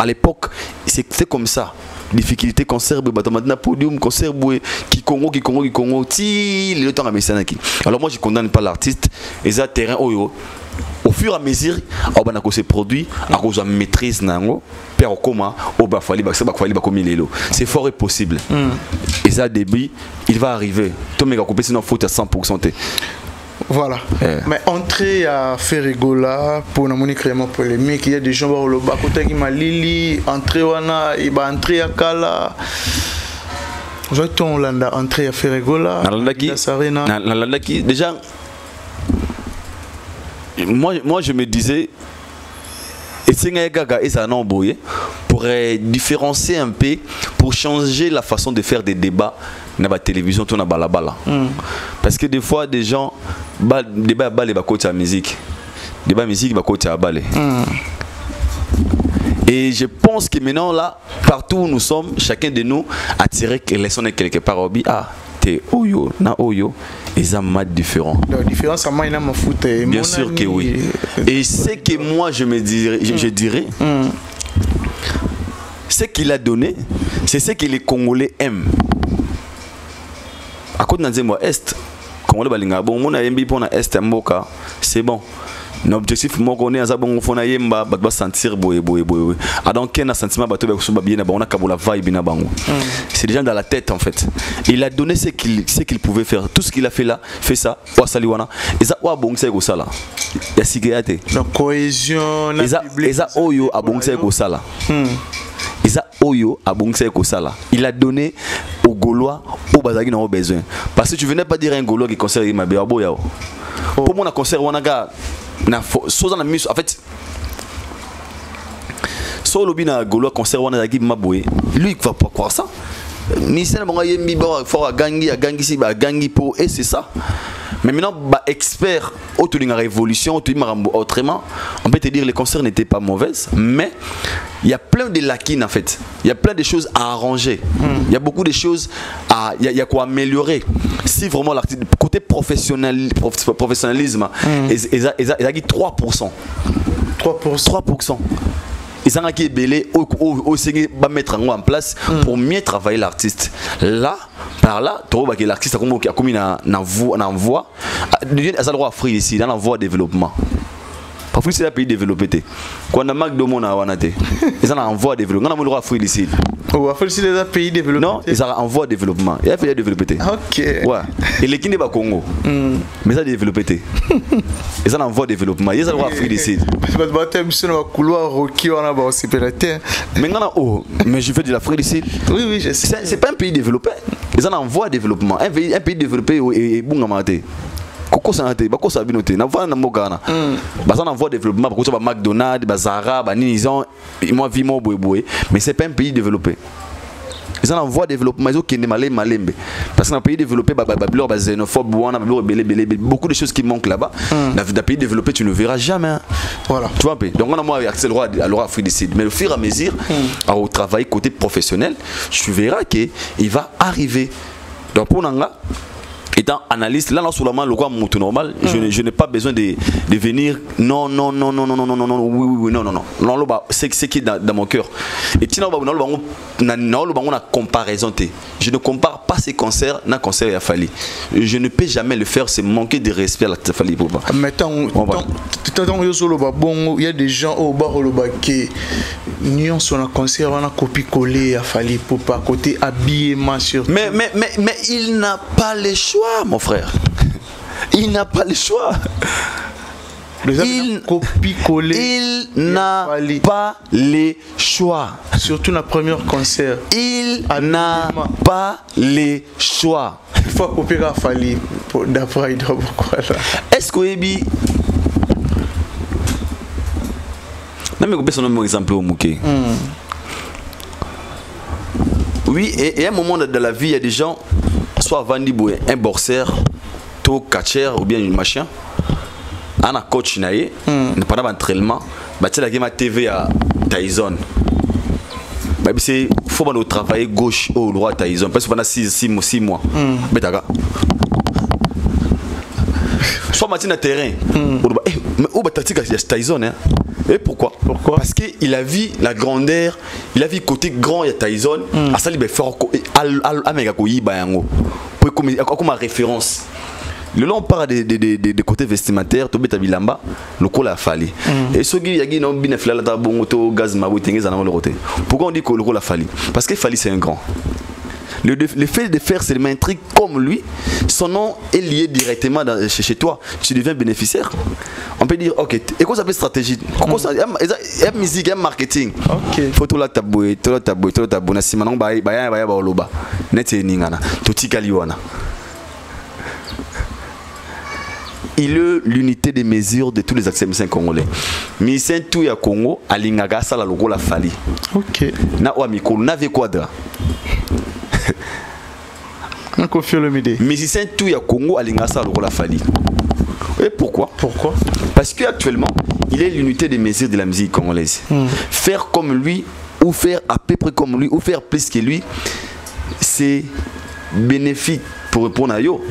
l'époque, c'est comme ça. Difficulté, concert, maintenant podium, concert, qui Congo, le temps à Messanaki. Alors, moi, je ne condamne pas l'artiste, et ça, terrain, au fur et à mesure, on a ces produits, on a maîtrise, c'est fort et possible. Et ça, début, il va arriver. Tout le monde a coupé, sinon, faute à 100%. Voilà. Mais entrer à Ferregola pour nous créer une polémique, il y a des gens qui ont Lili, entrer wana, il va entrer à Kala. J'entends entrer à Ferregola. Déjà, moi je me disais, et c'est Gaga et ça non boye pour différencier un peu, pour changer la façon de faire des débats dans la télévision, tout na balabala. Parce que des fois des gens débat balé ba côté la musique, débat musique ba côté à balé. Et je pense que maintenant là, partout où nous sommes, chacun de nous a tiré quelque part au bi t'es oyo na oyo et ça m'a différent. La différence à moi il a ma foot. Bien sûr que oui. Et c'est que moi je me dirais, je dirais, ce qu'il a donné, c'est ce que les Congolais aiment. À côté de moi est, Congolais balinga bon mon a yembi pour na est mboka, c'est bon. L'objectif moi qu'on est à bon fona yemba ba sentir boye. A donc un sentiment bato ba kusuba bien na ba on a kabula vibe na bango. C'est déjà dans la tête en fait. Il a donné ce qu'il pouvait faire. Tout ce qu'il a fait là, fait ça. Wa saliwana. Et ça wa bon c'est go sala. Ya sigéate. La cohésion na public. Et ça oyo a bon c'est go sala. Et ça oyo a bon c'est go sala. Il a donné aux Gaulois au bazaki n'ont besoin. Parce que tu venais pas dire un Gaulois qui concert ma béabo yao. Pour moi na concert wanaga na chose na mise en fait solo bina Gaulois concert wana zaki maboye lui il va pas croire ça ni c'est bon yembi ba fort gangi si ba gangi po et c'est ça. Mais maintenant bah expert autour d'une révolution autrement on peut te dire les concerts n'étaient pas mauvaises mais il y a plein de lacunes en fait, il y a plein de choses à arranger, il y a beaucoup de choses à il y a quoi améliorer si vraiment l'artiste côté professionnalisme ils a 3%. Ils ont qui belé au va mettre en place pour mieux travailler l'artiste. Là, par là, tu vois que l'artiste a commis une voie, ça doit offrir ici dans la voie de développement. Parfois c'est un pays développé. Quand on a Mac de mon awanate, ils ont en voie de développement. On a le droit offrir ici. Oh, c'est un pays développé. Non, ils ont en voie de développement. Il y a fait développer. OK. Ouais. Et les Guinéens pas Congo. Mais ça développé. Ils ont en voie de développement. Ils ont le droit offrir ici. Parce que tu as un couloir rocky on a aussi pérété. Mais je fais de l'Afrique ici. Oui, je sais. C'est pas un pays développé. Ils ont en voie de développement. Un pays développé et bon amate. Koko sanate, bako sabinote, na voie na mogana. Baza na voie développement, bako ça ba McDonald's, ba Zara, ba Nizan, moi vie mo boy, mais c'est pas un pays développé. Ils ont en voie développement, ils ont qui ne malembe. Parce que dans un pays développé, ba xénophobe, beaucoup de choses qui manquent là-bas. Dans un pays développé, tu ne verras jamais. Voilà. Tu vois un peu. Donc on a moi accès le droit à l'Afrique du Sud. Mais au fur et à mesure, au travail côté professionnel, tu verras que il va arriver. Donc pour Nanga. Étant analyste, là, sur le moto normal, je n'ai pas besoin de venir. Non, oui, non. C'est ce qui est dans mon cœur. Et tu on a comparaison. Je ne compare pas ces concerts dans concert à Fali. Je ne peux jamais le faire, c'est manquer de respect à la Fali. Mais il y a des gens au bar qui nous sont en concert, on a copié-collé à Fali pour pas côté habillement sur. Mais il n'a pas le choix. Mon frère, il n'a pas le choix. Il n'a pas le choix. Surtout la première concert. Il n'a pas le choix. Il faut copier à Fali d'après est-ce que Ebi non mais copier son nom exemple au Mouké. Oui, et à un moment de la vie, il y a des gens soit Vandi Boué, un boxeur, tout catcher ou bien une machin. On a coach naïe, pendant l'entraînement, bâtir la game à TV à Tyson. C'est faut travailler gauche ou droit Tyson parce que pendant 6 mois. Soit matin à terrain. Mais où tactique à Tyson hein? Et pourquoi? Parce qu'il a vu la grandeur, il a vu côté grand il y a Tyson, à ça il va faire comme référence. Le long on parle des côtés vestimentaires, tout bête à bilamba, le col a fallu. Et ce qui y a qui n'ont bien fait la bon auto gaz ma bouteille à le côté. Pourquoi on dit que le col a fallu? Parce que Fali c'est un grand. Le fait de faire seulement un truc comme lui, son nom est lié directement chez toi. Tu deviens bénéficiaire. On peut dire, ok, et quoi ça fait stratégie? Il y a musique, il y a marketing. Ok. Faut tout la tabouer, tout la tabouer, tout la tabouer. Si maintenant, baya oloba. Net et ningana. Toti kaliwana. Il est l'unité de mesure de tous les accès musiciens congolais. Musicien tout ya Congo, alingaga sala logo la fali. Ok. Na wa mikolo na ve quadra. On confie le midi. Musicien tout ya Congo, alingaga sala logo la fali. Et pourquoi? Pourquoi? Parce qu'actuellement, il est l'unité de mesure de la musique congolaise. Faire comme lui, ou faire à peu près comme lui, ou faire plus que lui, c'est bénéfique pour répondre à yo.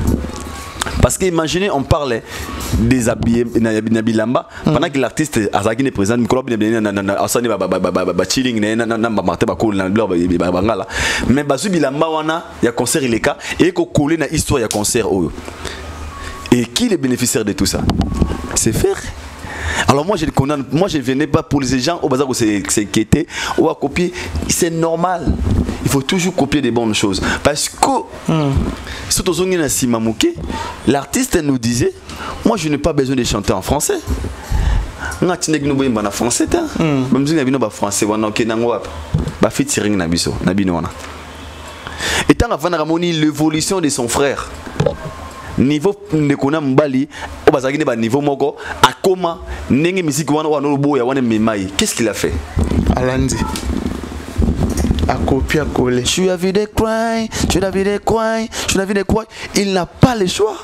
Parce que imaginez, on parlait des habillés Nabilamba pendant que l'artiste Azaki est présent, mais Basu Bilamba wana ya concert il est cas et ko coller na histoire ya concert. Et qui est le bénéficiaire de tout ça? C'est faire. Alors moi je ne venais pas pour les gens au bazar où c'est inquiété ou à copier, c'est normal. Il faut toujours copier des bonnes choses parce que l'artiste nous disait, moi je n'ai pas besoin de chanter en français. Et tant avant l'évolution de son frère, niveau de kona mbali au bazaki ba niveau moko akoma nenge musique wana wana lobo ya wana memai. Qu'est-ce qu'il a fait? Alandi a copié, à coller. Je suis à vie des coins, je suis à vie des coins, je suis à vie des coins. Il n'a pas le choix.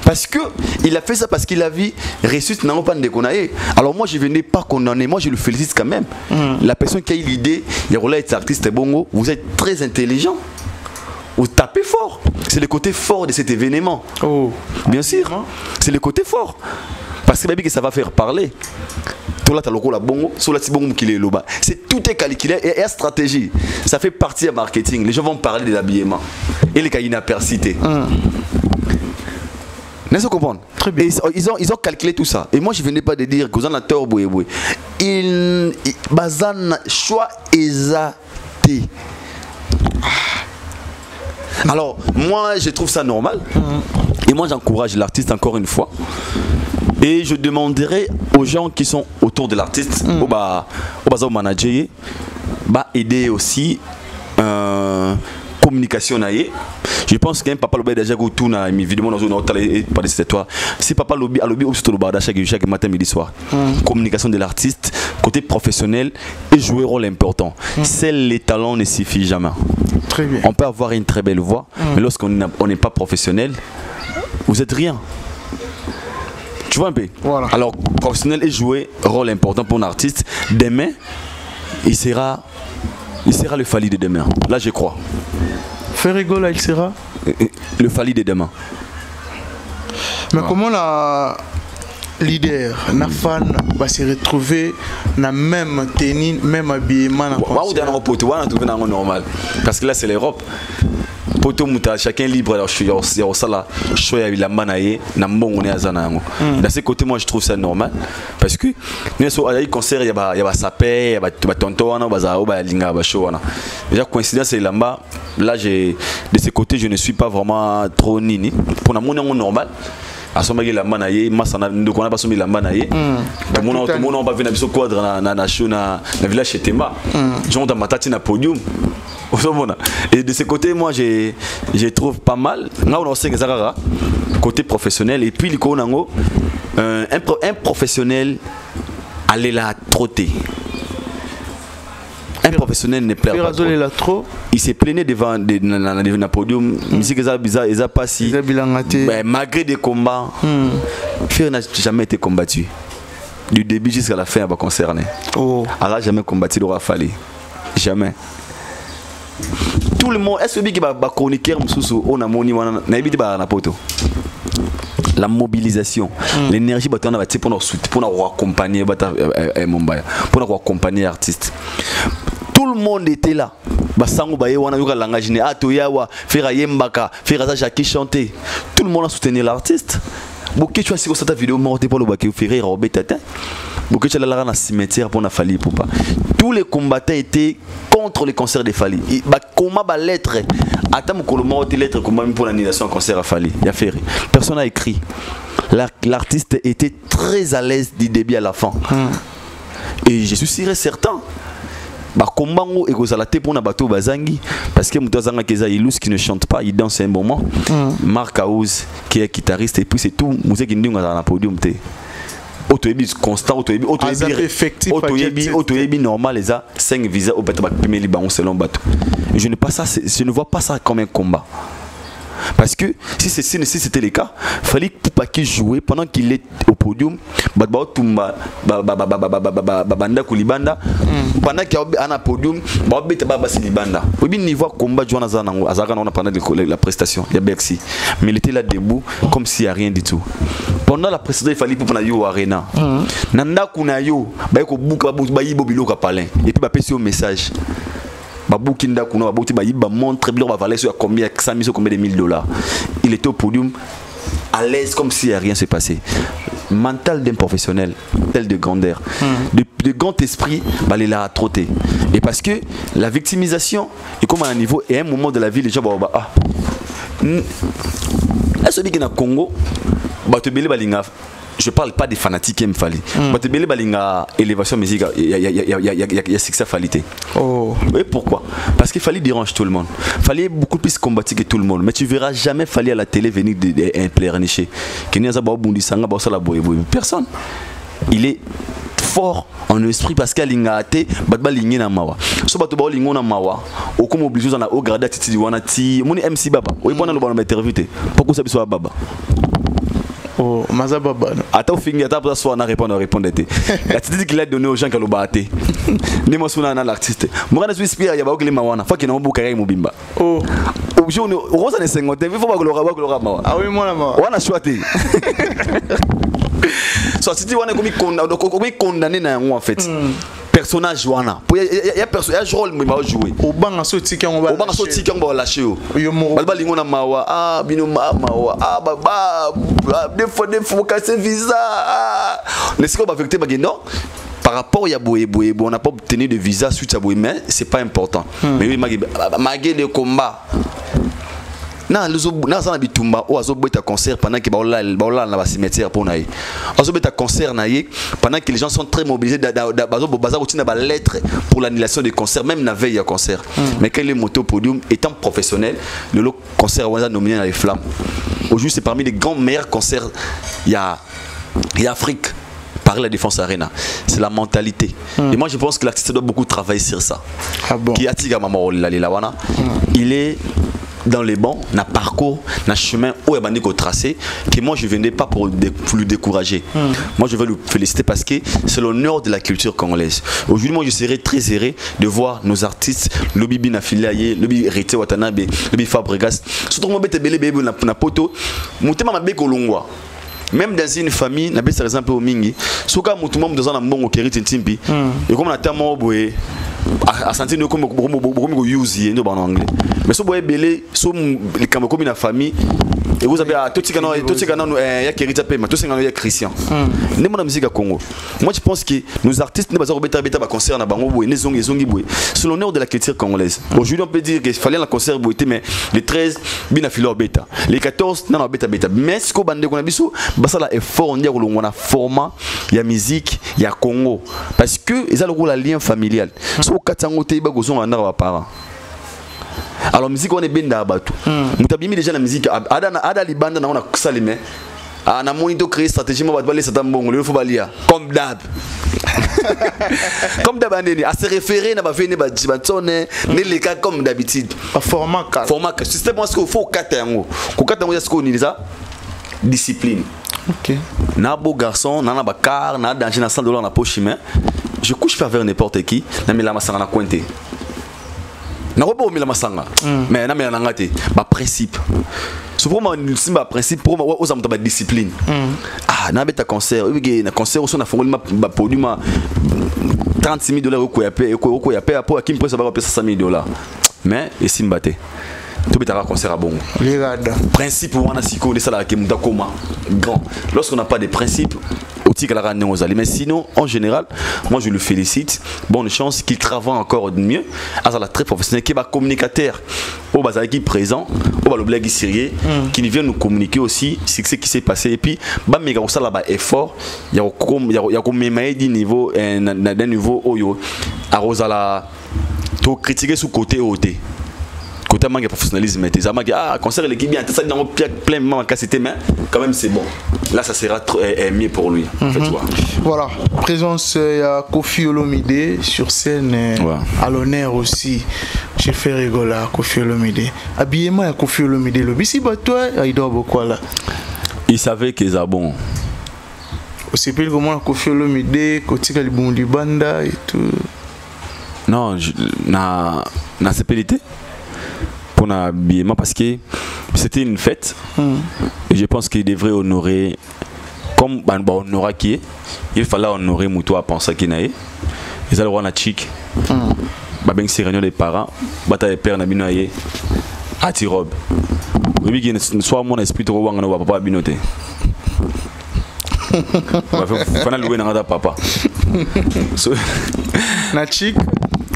Parce que il a fait ça parce qu'il a vu ressuscité dans pas de konaé. Alors moi je venais pas condamner, moi je le félicite quand même. La personne qui a eu l'idée, il y a cet artiste bongo, vous êtes très intelligent. Vous tapez fort. C'est le côté fort de cet événement. Oh. Bien sûr. C'est le côté fort. Parce que ça va faire parler. C'est tout est calculé et stratégie. Ça fait partie du marketing. Les gens vont parler de l'habillement et les cas inapercité. N'est-ce pas comprendre? Très bien. Ils ont calculé tout ça. Et moi je venais pas de dire que vous en avez tort. Il bazan choix exacté. Alors moi je trouve ça normal. Et moi j'encourage l'artiste encore une fois. Et je demanderai aux gens qui sont autour de l'artiste, au manager, aider aussi communication. Je pense qu'un papa lobby déjà tout na évidemment dans une autre pas de cette histoire. Si papa lobby aussi chaque matin midi soir. Communication de l'artiste côté professionnel et jouer un rôle important. Seuls les talents ne suffisent jamais. Très bien. On peut avoir une très belle voix, mais lorsqu'on n'est pas professionnel, vous êtes rien. Tu vois un peu? Voilà. Alors, professionnel et jouer rôle important pour un artiste. Demain, il sera le Fali de demain. Là, je crois. Ferrigo, là, il sera le Fali de demain. Mais comment la leader, la fan va se retrouver dans la même tenue, même habillement? Normal. Parce que là, c'est l'Europe. Chacun libre, alors je suis au sala, je suis à la manaye, dans ce côté, moi je trouve ça normal. Parce que, il y a des concerts, il y a sapé, il y a tonton, déjà, coïncidence, c'est là-bas. Là, de ce côté, je ne suis pas vraiment trop nini. Pour la monnaie normal. À ce moment-là, la manaye, nous on a pas soumis la manaye. Tout le monde n'a pas vu un quadre dans le village chez Temba. Gens dans ma tête, na podium. Et de ce côté, moi, je trouve pas mal. Là, on sait que ça côté professionnel. Et puis, un professionnel allait la trotter. Un professionnel ne plaît pas trop. Il s'est plaigné devant le podium. Musique ils a pas si. Malgré des combats, Fer n'a jamais été combattu. Du début jusqu'à la fin, elle va concerner. Elle n'a jamais combattu le Rafali. Jamais. Tout le monde, est-ce que va chroniquer la mobilisation, l'énergie pour accompagner l'artiste. Tout le monde était là. Tout le monde a soutenu l'artiste. Bokecha la na cimetière pour na Fally Ipupa. Tous les combattants étaient contre le concert de Fally. Comment ba lettre attends mon colombo lettre comment pour l'annulation du concert à Fally. Il y a fait. Personne n'a écrit. L'artiste était très à l'aise du début à la fin. Et je suis sûr et certain. Combango et Gozalate pour na bateau bazangi parce que Moutazanga Keza Ilous qui ne chante pas, il danse un moment. Marc Aouz qui est guitariste et puis c'est tout. Mousse qui nous dans la podium té. Autoébi constant, autoébi normal les a 5 visas au bateau premier liban selon bateau. Je ne vois pas ça comme un combat. Parce que si c'était le cas, il fallait que Poupa jouer pendant qu'il est au podium. Pendant qu'il est au podium, il niveau combat pendant la prestation. Il y a Bercy. Mais il était là debout comme s'il n'y a rien du tout. Pendant la prestation, il fallait que Poupa yo arena. Nanda kunayo, ba ko buka ba yibo biloko palin. Et puis ba passer au message. Baboukinda Kuno, Babouti Baïba montre bien, on va valer sur combien, 100 000 combien de 1000 $. Il était au podium à l'aise comme si rien s'est passé. Mental d'un professionnel, tel de grandeur, de grand esprit, il a trotté. Et parce que la victimisation, et comme à un niveau, et à un moment de la vie, les gens vont est-ce que dans le Congo, je parle pas des fanatiques qui aiment Fally. Mais balinga élévation musique, il y a sexualité. Oh. Et pourquoi? Parce qu'il Fally dérange tout le monde. Fally est beaucoup plus combattu que tout le monde. Mais tu verras jamais Fally à la télé venir pleurnicher. Personne. Il est fort en esprit parce qu'il a été battu na mawa. So battu ba lingo na mawa. O comme obligé dans la haut grade titi wana ti. Moni MC Baba. O ibona lo ba na interview te. Pourquoi ça biso Baba? Oh, Mazababa. Attends, finir, attends, pour ça, on a répondu. La petite qu'il a donné aux gens qui l'ont battu. Ni moi, je suis un artiste. Moi, je suis inspiré, il y a beaucoup de mawana. Faut qu'il y ait un beau carré mobimba. Oh. Aujourd'hui, on a 50, il faut pas que l'on mawa. Ah oui, moi, la mawa. On a choisi. So, si tu vois, on est condamné en fait. Personnage wana il y a personnage rôle mais va jouer au banc sorti quand on va lâcher ba lingo na mawa ah bino mawa ah baba des fois casser visa n'est-ce qu'on va affecter ba non par rapport à boye on n'a pas obtenu de visa suite à boye mais c'est pas important mais oui magé de combat na ça na bitumba o azo beta concert pendant que baola na cimetière pour naï azo beta concert naï pendant que les gens sont très mobilisés bazo bazar outina ba lettre pour l'annulation des concerts même na veille à concert mais quel est moto podium étant professionnel le concert on a nominé dans les flammes aujourd'hui c'est parmi les grands meilleurs concerts il y a Afrique par la Défense Arena c'est la mentalité et moi je pense que l'artiste doit beaucoup travailler sur ça qui atiga maman la il est dans les bancs, na parcours, na chemin où il y a tracé, que moi je ne venais pas pour le décourager. Moi je veux le féliciter parce que c'est l'honneur de la culture congolaise. Aujourd'hui, moi je serais très heureux de voir nos artistes, le Bibi Nafilaye, le Bibi Rete Watanabe, le Bibi Fabregas, surtout moi bête belé bébé na poto, moutema ma beko longwa. Même dans une famille, na par exemple au mingi, soka mutuma mdoza na mbongo keriti ntimpi, et comme na tamo boye à sentir comme use ndo en anglais. Mais so boye belé, so les comme une famille et vous avez tout ce qu'on a ya kerita pema, tout ce qu'on a ya Christian. Né mon musique à Congo. Moi je pense que nos artistes ne pas beta ba concert na bango boye, zongi boye. C'est l'honneur de la culture congolaise. Aujourd'hui on peut dire qu'il fallait un concert boye mais les 13 bina filo beta. Les 14 non beta. Mais ce qu'on bande qu'on a biso basala effort on dire on a format il y a musique il y a Congo parce que ils ont le rôle lien familial so katango te ba gozo wana ba parents alors musique on est benda abatu mutabimi déjà la musique ada libanda na on a salime na monito créer stratégie mo ba laisser tambongo le faut balia comme d'hab comme d'hab à se référer na ba vene ba jibatone ne les cas comme d'habitude format système parce qu'il faut katango ko katango est-ce qu'on ça discipline. Ok. Na beau garçon, na bakar, na danger na $100 na poche main. Je couche pas vers n'importe qui, na mila masanga na cointé. Na robo mila masanga. Mais na mila ngate, ba principe. Souvent moi simba principe pour moi aux amta ba discipline. Ah, na beta concert, na concert on a fongoli ma podium $36,000 ko ya pe pour qui me presse ba $100,000. Mais et simbate. Tout est à concert à bon. Principe ou on a siko de ça là qui est grand. Lorsqu'on n'a pas de principe, Mais sinon, en général, moi je le félicite. Bonne chance qu'il travaille encore mieux. À la très professionnel, qui va communicateur, au bazar qui est présent, au le blague sérieux, qui vient nous communiquer aussi ce qui s'est passé. Et puis, bah méga ça là-bas effort. Il y a comme même du niveau, d'un niveau oyo. À Rosala, to critiquer sous côté côté manque de professionnalisme, concert l'équipe bien, ça dans plein de cassité, mais quand même c'est bon. Là ça sera mieux pour lui. En fait, voilà, présence il y a Kofi Olomide sur scène à l'honneur aussi. J'ai fait rigoler Kofi Olomide. Habillement à Kofi Olomide, le bisi toi il doit beaucoup là. Il savait qu'ils a bon. Aussi plus comment Kofi Olomide, côté Kalibundi Banda et tout. Non, na CPLT. Pour habillement parce que c'était une fête et je pense qu'il devrait honorer comme honora qui est, il fallait honorer Moutou à penser qu'il n'a eu ils allaient voir la chic ben c'est réunion des parents bataille père na binoye à tirob oui qui soit mon esprit trop wanga no papa binoté fana louer na papa na chic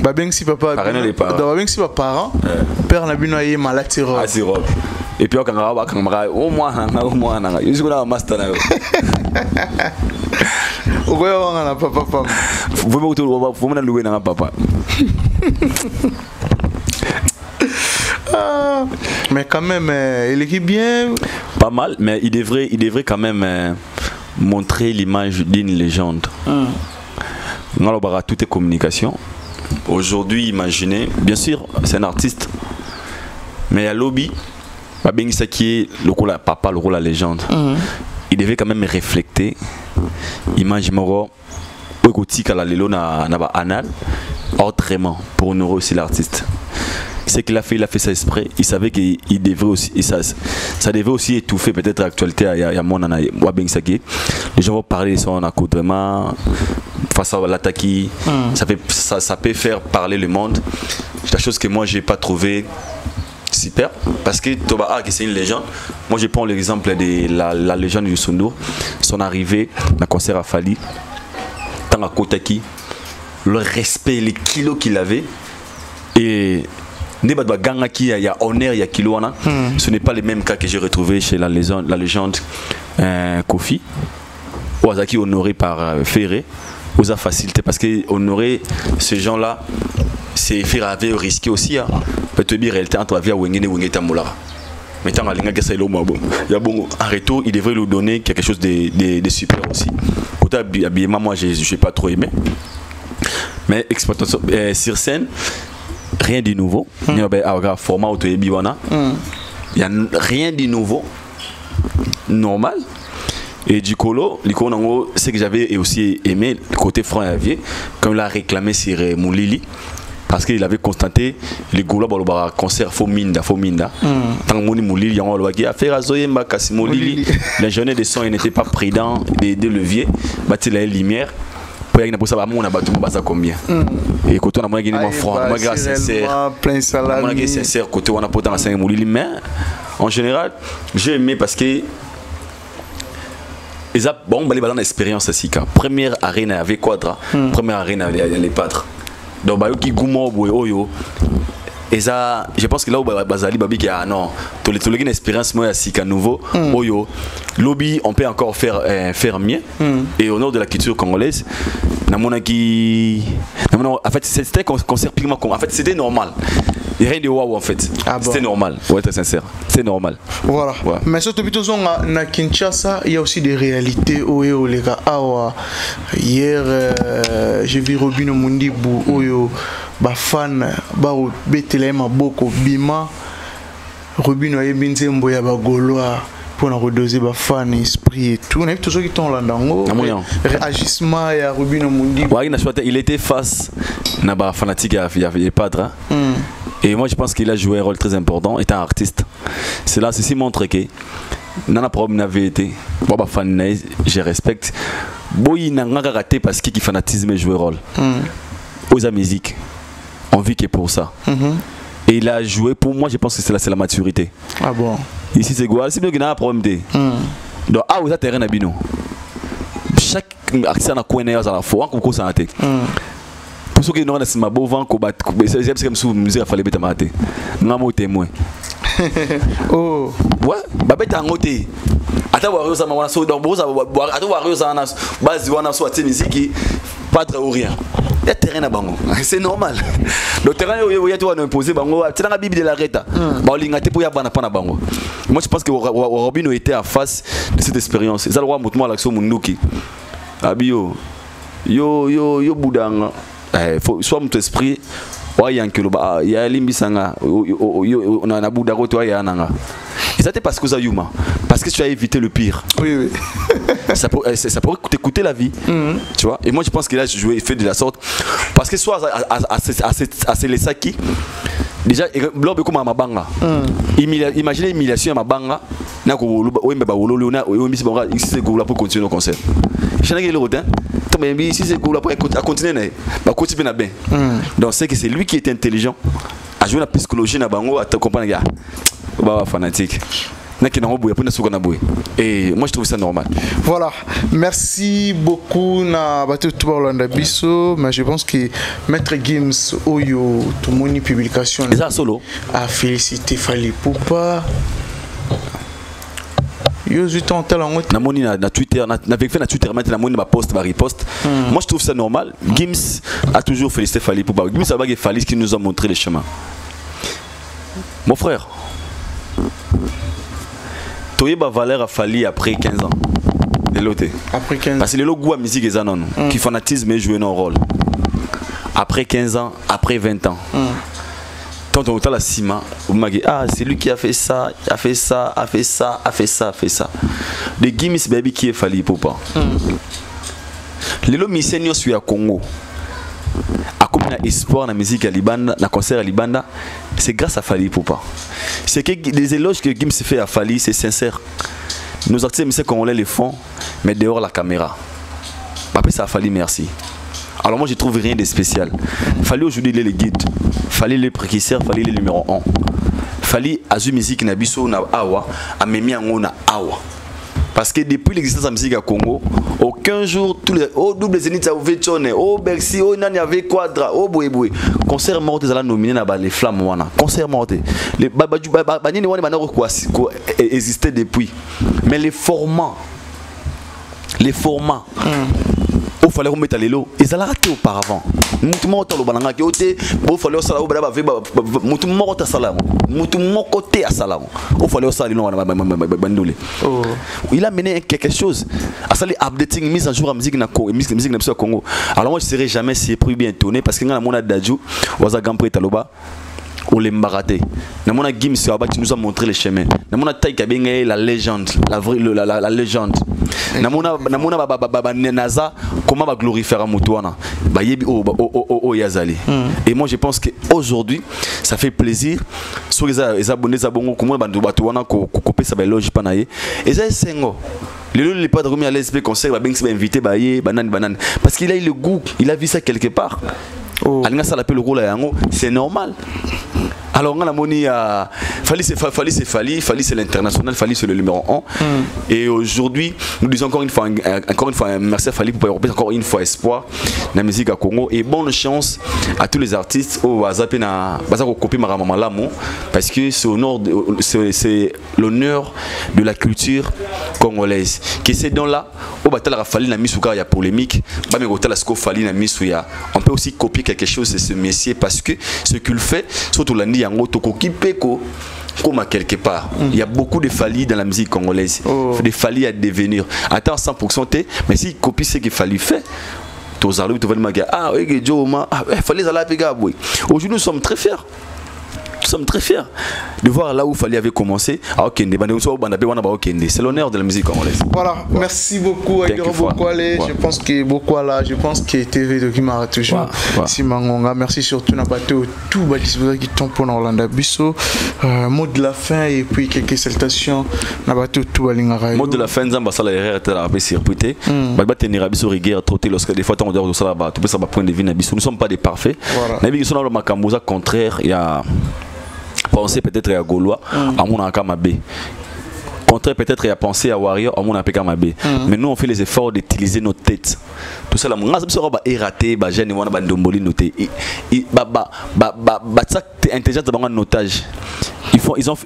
babeng si papa babeng si papa père na bino aye malati robe et puis quand on va au moins na yuko na master na o go yanga na papa papa vous me louer na papa mais quand même il est bien pas mal mais il devrait quand même montrer l'image d'une légende. On a toutes les communications. Aujourd'hui, imaginez, bien sûr, c'est un artiste, mais à lobby, ça qui est le rôle papa, le rôle la légende. Il devait quand même refléter image moro, la lelo na anal, autrement pour honorer aussi l'artiste. C'est qu'il a fait ça exprès. Il savait qu'il devait aussi, ça devait aussi étouffer peut-être l'actualité à mon anaï. Les gens vont parler de son accoutrement face à l'attaque. Ça peut faire parler le monde. C'est la chose que moi j'ai pas trouvé super parce que Toba c'est une légende. Moi je prends l'exemple de la légende du Sundur. Son arrivée dans concert à Fali, dans la Kotaki, le respect, les kilos qu'il avait et il y a honneur, il y a kilo. Ce n'est pas les mêmes cas que j'ai retrouvé chez la légende Kofi. Ozaki honoré par Ferré. Oza facilité parce que honorer ces gens-là, c'est faire avec risqué aussi. Peut-être bien réalité entre Avia Wengene et Wengeta Moula. Mais tant que en retour, il devrait lui donner quelque chose de super aussi. Côté habillement, moi, je n'ai pas trop aimé. Mais exploitation sur scène. Rien de nouveau. Il y a un format auto il y a rien de nouveau. Normal. Et du colo, ce que j'avais aussi aimé, le côté franc et avier, quand il a réclamé sur Moulili, parce qu'il avait constaté les Goula Baloba concert Fominda. Tant que Moulili, il a fait Azoyemba Kassimolili. Les jeunes de son n'étaient pas prudents des leviers, bâti la lumière. Pour y avoir ça, on a battu combien. Et quand on a moins franc, on a sincère, on a sincère côté on a pas dans 5 moulili, mais en général, j'ai aimé parce que ils ont bon balé dans l'expérience aussi car première arène avec Quadra, première arène avec les pâtres. Donc bah qui goumo boy oyo. Et ça, je pense que là où Bazali Babi qui a non, tous les une expérience moi aussi qu'à nouveau oyo lobby on peut encore faire mieux et au nord de la culture congolaise en fait c'était un concert purement en fait c'était normal. Il n'y a rien de waouh en fait. C'était normal, pour être sincère. C'est normal. Voilà. Ouais. Mais surtout à Kinshasa, il y a aussi des réalités. Les gars, hier, j'ai vu Robin Mundibou, fan, Bethlehem, Boko, Bima, Robin Oyebinze Mboya, Gaulois. Pour nous redoser les fans, esprit et tout. On a vu tous ceux qui sont là-dedans. Réagissement et Robin Mundi. Il était face à la fanatique, il y avait pas de. Et moi je pense qu'il a joué un rôle très important, étant artiste. Cela ceci montre que nana problème n'avait été. Bon fan je respecte. Boy n'a pas raté parce qu'il fanatisme jouer rôle. Aux musique. On vit que pour ça. Et il a joué pour moi je pense que c'est la maturité. Ah bon. Ici c'est quoi? C'est bien qu'il y a un problème. Donc vous êtes terrain à Bino. chaque accent à quoi n'est-ce à la fois qu'on commence à attaquer pour ceux qui n'ont pas ma beau vent qu'on bat c'est comme si musique a fallu bête mater n'a pas témoin oh ouais bah bête en côté attends voir ça ma so donc bon ça attends voir ça na base wana so ati musique pas très ou rien il y a terrain à bango c'est normal le terrain où il y a tout à imposer bango tu dans la bible de la reta bah l'ingate pour y avoir na bango moi je pense que Robino était en face de cette expérience ça le roi mouvement l'action munduki abio yo boudanga faut soit mon esprit ouais yankelo ba ya limbisanga on a bouda ko toi ya nanga et ça c'est parce que ça yuma parce que tu as évité le pire oui ça pourrait t'écouter la vie tu vois et moi je pense que là je jouais fait de la sorte parce que soit à les saki déjà l'homme comme à mabanga imaginez l'humiliation à mabanga na ko wembe ba wololo na wembi si bonga ici c'est gola pour continuer le concert je n'ai le rotin mais ici c'est gola pour continuer ba continuer na bien donc c'est que c'est lui qui est intelligent a joué la psychologie na bango à te comprendre gars ba fanatique. Et moi je trouve ça normal. Voilà, merci beaucoup na bateau tout Orlando Bisso, mais je pense que Maître Gims Oyo tout moni publication ça solo a félicité Fally Ipupa. Yo zuton talon na moni na Twitter na fait na Twitter maintenant na moni ma post ma riposte. Moi je trouve ça normal. Gims a toujours félicité Fally Ipupa. Gims a bagé Fally qui nous a montré le chemin. Mon frère Toye ba valeur a Fally après 15 ans. De l'autre. Après 15 ans. Parce que le goût à musique est non. Qui fanatisme et jouer un rôle. Après 15 ans, après 20 ans. Quand on entend la cima, on m'a dit ah c'est lui qui a fait ça, a fait ça, a fait ça, a fait ça, a fait ça. De Gims baby qui est Fally Ipupa. Le missionnaire sur Congo. A comme un espoir dans la musique à Libanda, dans le concert à Libanda, c'est grâce à Fally Ipupa. C'est que les éloges que Gims fait à Fally, c'est sincère. Nos artistes congolais les font, mais dehors la caméra. Après ça a Fally merci. Alors moi je trouve rien de spécial. Fally aujourd'hui il est le guide. Fally le précurseur, Fally le numéro 1. Fally a joué musique na biso na awa, a memi yango na awa. Parce que depuis l'existence de la musique à Congo, aucun jour, tous les double zénith a ouvert Tchone, Bercy, Nani avait Quadra, Bouéboué. Concert morté, ils ont nominé les flammes. Concert morté. Les Banini existaient depuis. Mais les formats. Il fallait remettre les lots. Ils allaient rater auparavant. Il a mené quelque chose. Updating, mise à jour à musique au Congo. Alors moi je ne serais jamais si bien étonné parce que dans mon adagio, Waza Gampre Taloba. Ou les mbaraté. Namona Gims qui nous a montré le chemin. Namona Taï Kabenge la légende, la légende. Namona Naza comment va glorifier à Moutouana. Bayebi o Yazali. Et moi je pense que aujourd'hui ça fait plaisir sur les abonnés abongo comment bandu batouana ko couper ça éloge panaye. Et ça sengo. Les pas de remis à l'SP conseil va bien invité baye banane parce qu'il a eu le goût, il a vu ça quelque part. C'est normal. Alors on a moni à Fally c'est l'international, Fally c'est le numéro 1. Et aujourd'hui, nous disons encore une fois merci à Fally pour encore une fois espoir dans la musique à Congo et bonne chance à tous les artistes au Azapé na copier Maramamalamu parce que c'est l'honneur de la culture congolaise. Qui c'est dans là au batala Fally na misuka ya polémique, ba me gotala sko Fally na misuya. On peut aussi copier quelque chose de ce messier parce que ce qu'il fait surtout la comme quelque part. Il y a beaucoup de Fally dans la musique congolaise. Des Fally à devenir. Attends 100% mais si copie ce qu'il Fally fait, aujourd'hui nous sommes très fiers. Nous sommes très fiers de voir là où Fally avait commencé. C'est l'honneur de la musique congolaise. Voilà, merci beaucoup. Je pense que beaucoup là, je pense que TV Document toujours. Merci surtout n'a pas tout qui tombe pour Orlando Bisso. Mot de la fin et puis quelques salutations n'a pas tout mot de la fin Zamba sala erreur était la circuité. Ba tenir Bisso rigueur trotter lorsque des fois on doit ça là-bas, tout ça va point de vue na Bisso. Nous sommes pas des parfaits. Na bi sont dans le makamboza contraire, il y a penser peut-être à Gaulois à mon Akamabe. contraire peut-être à penser à Warrior, on a appelé Kamabé. Mais nous on fait les efforts d'utiliser nos têtes. Tout ça là, on a raté, jeune on a bandomboli noté. Intelligence dans un otage.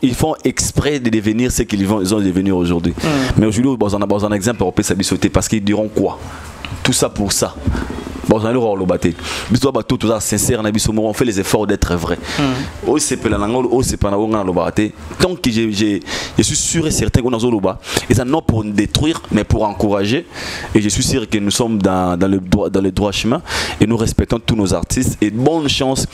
Ils font exprès de devenir ce qu'ils ont devenir aujourd'hui. Mais aujourd'hui, on a un exemple pour sauter parce qu'ils diront quoi? Tout ça pour ça. Bon, on a le batté. Tout ça sincère, on fait les efforts d'être vrai. Tant que je suis sûr et certain qu'on a le bas, et ça non pour détruire, mais pour encourager. Et je suis sûr que nous sommes dans le droit chemin et nous respectons tous nos artistes. Et bonne chance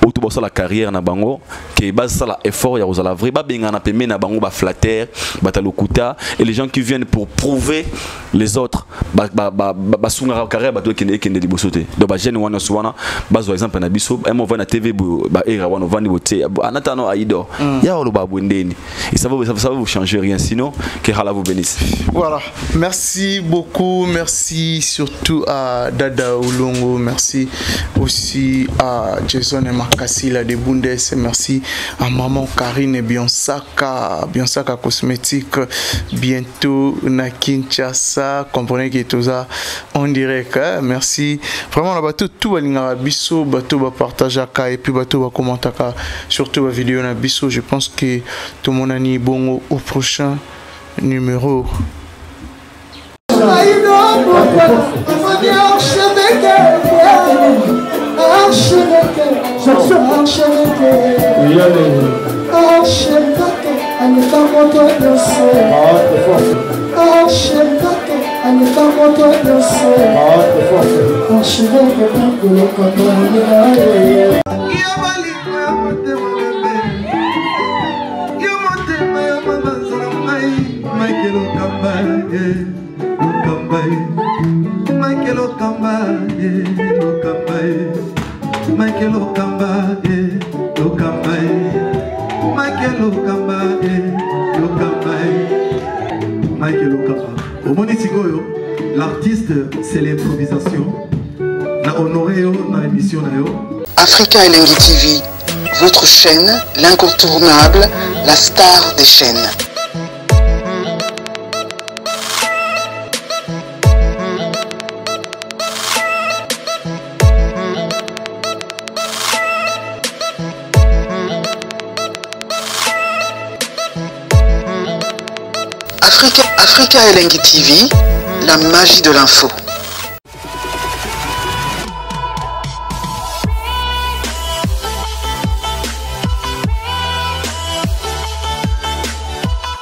au tout la carrière na bango, qui base ça l'effort ya la vraie ba benga na peme na bango ba flatter, ba talokuta et les gens qui viennent pour prouver les autres ba sunga carrière ba to kende libosote. Donc ba jeune wana suwana ba zo exemple na biso ba mo va na TV ba era wana vandi bote anatano aido ya lo ba bwendeni. Et ça va vous changer rien sinon que Allah vous bénisse. Voilà, merci beaucoup, merci surtout à Dada Oulongo, merci aussi à Jason et Makassi la de Bundes, merci à maman Karine et Bionsaka Cosmétique, bientôt na Kinshasa, comprenez que tout ça en direct, hein? Merci vraiment la bateau tout balinga biso bateau ba partager et puis bateau ba commenter surtout la vidéo na biso. Je pense que tout mon ami bon au prochain numéro. L'artiste, c'est l'improvisation. Na honoré na émission na yo. Africa Elengi TV, votre chaîne, l'incontournable, la star des chaînes. Africa Elengi TV, la magie de l'info.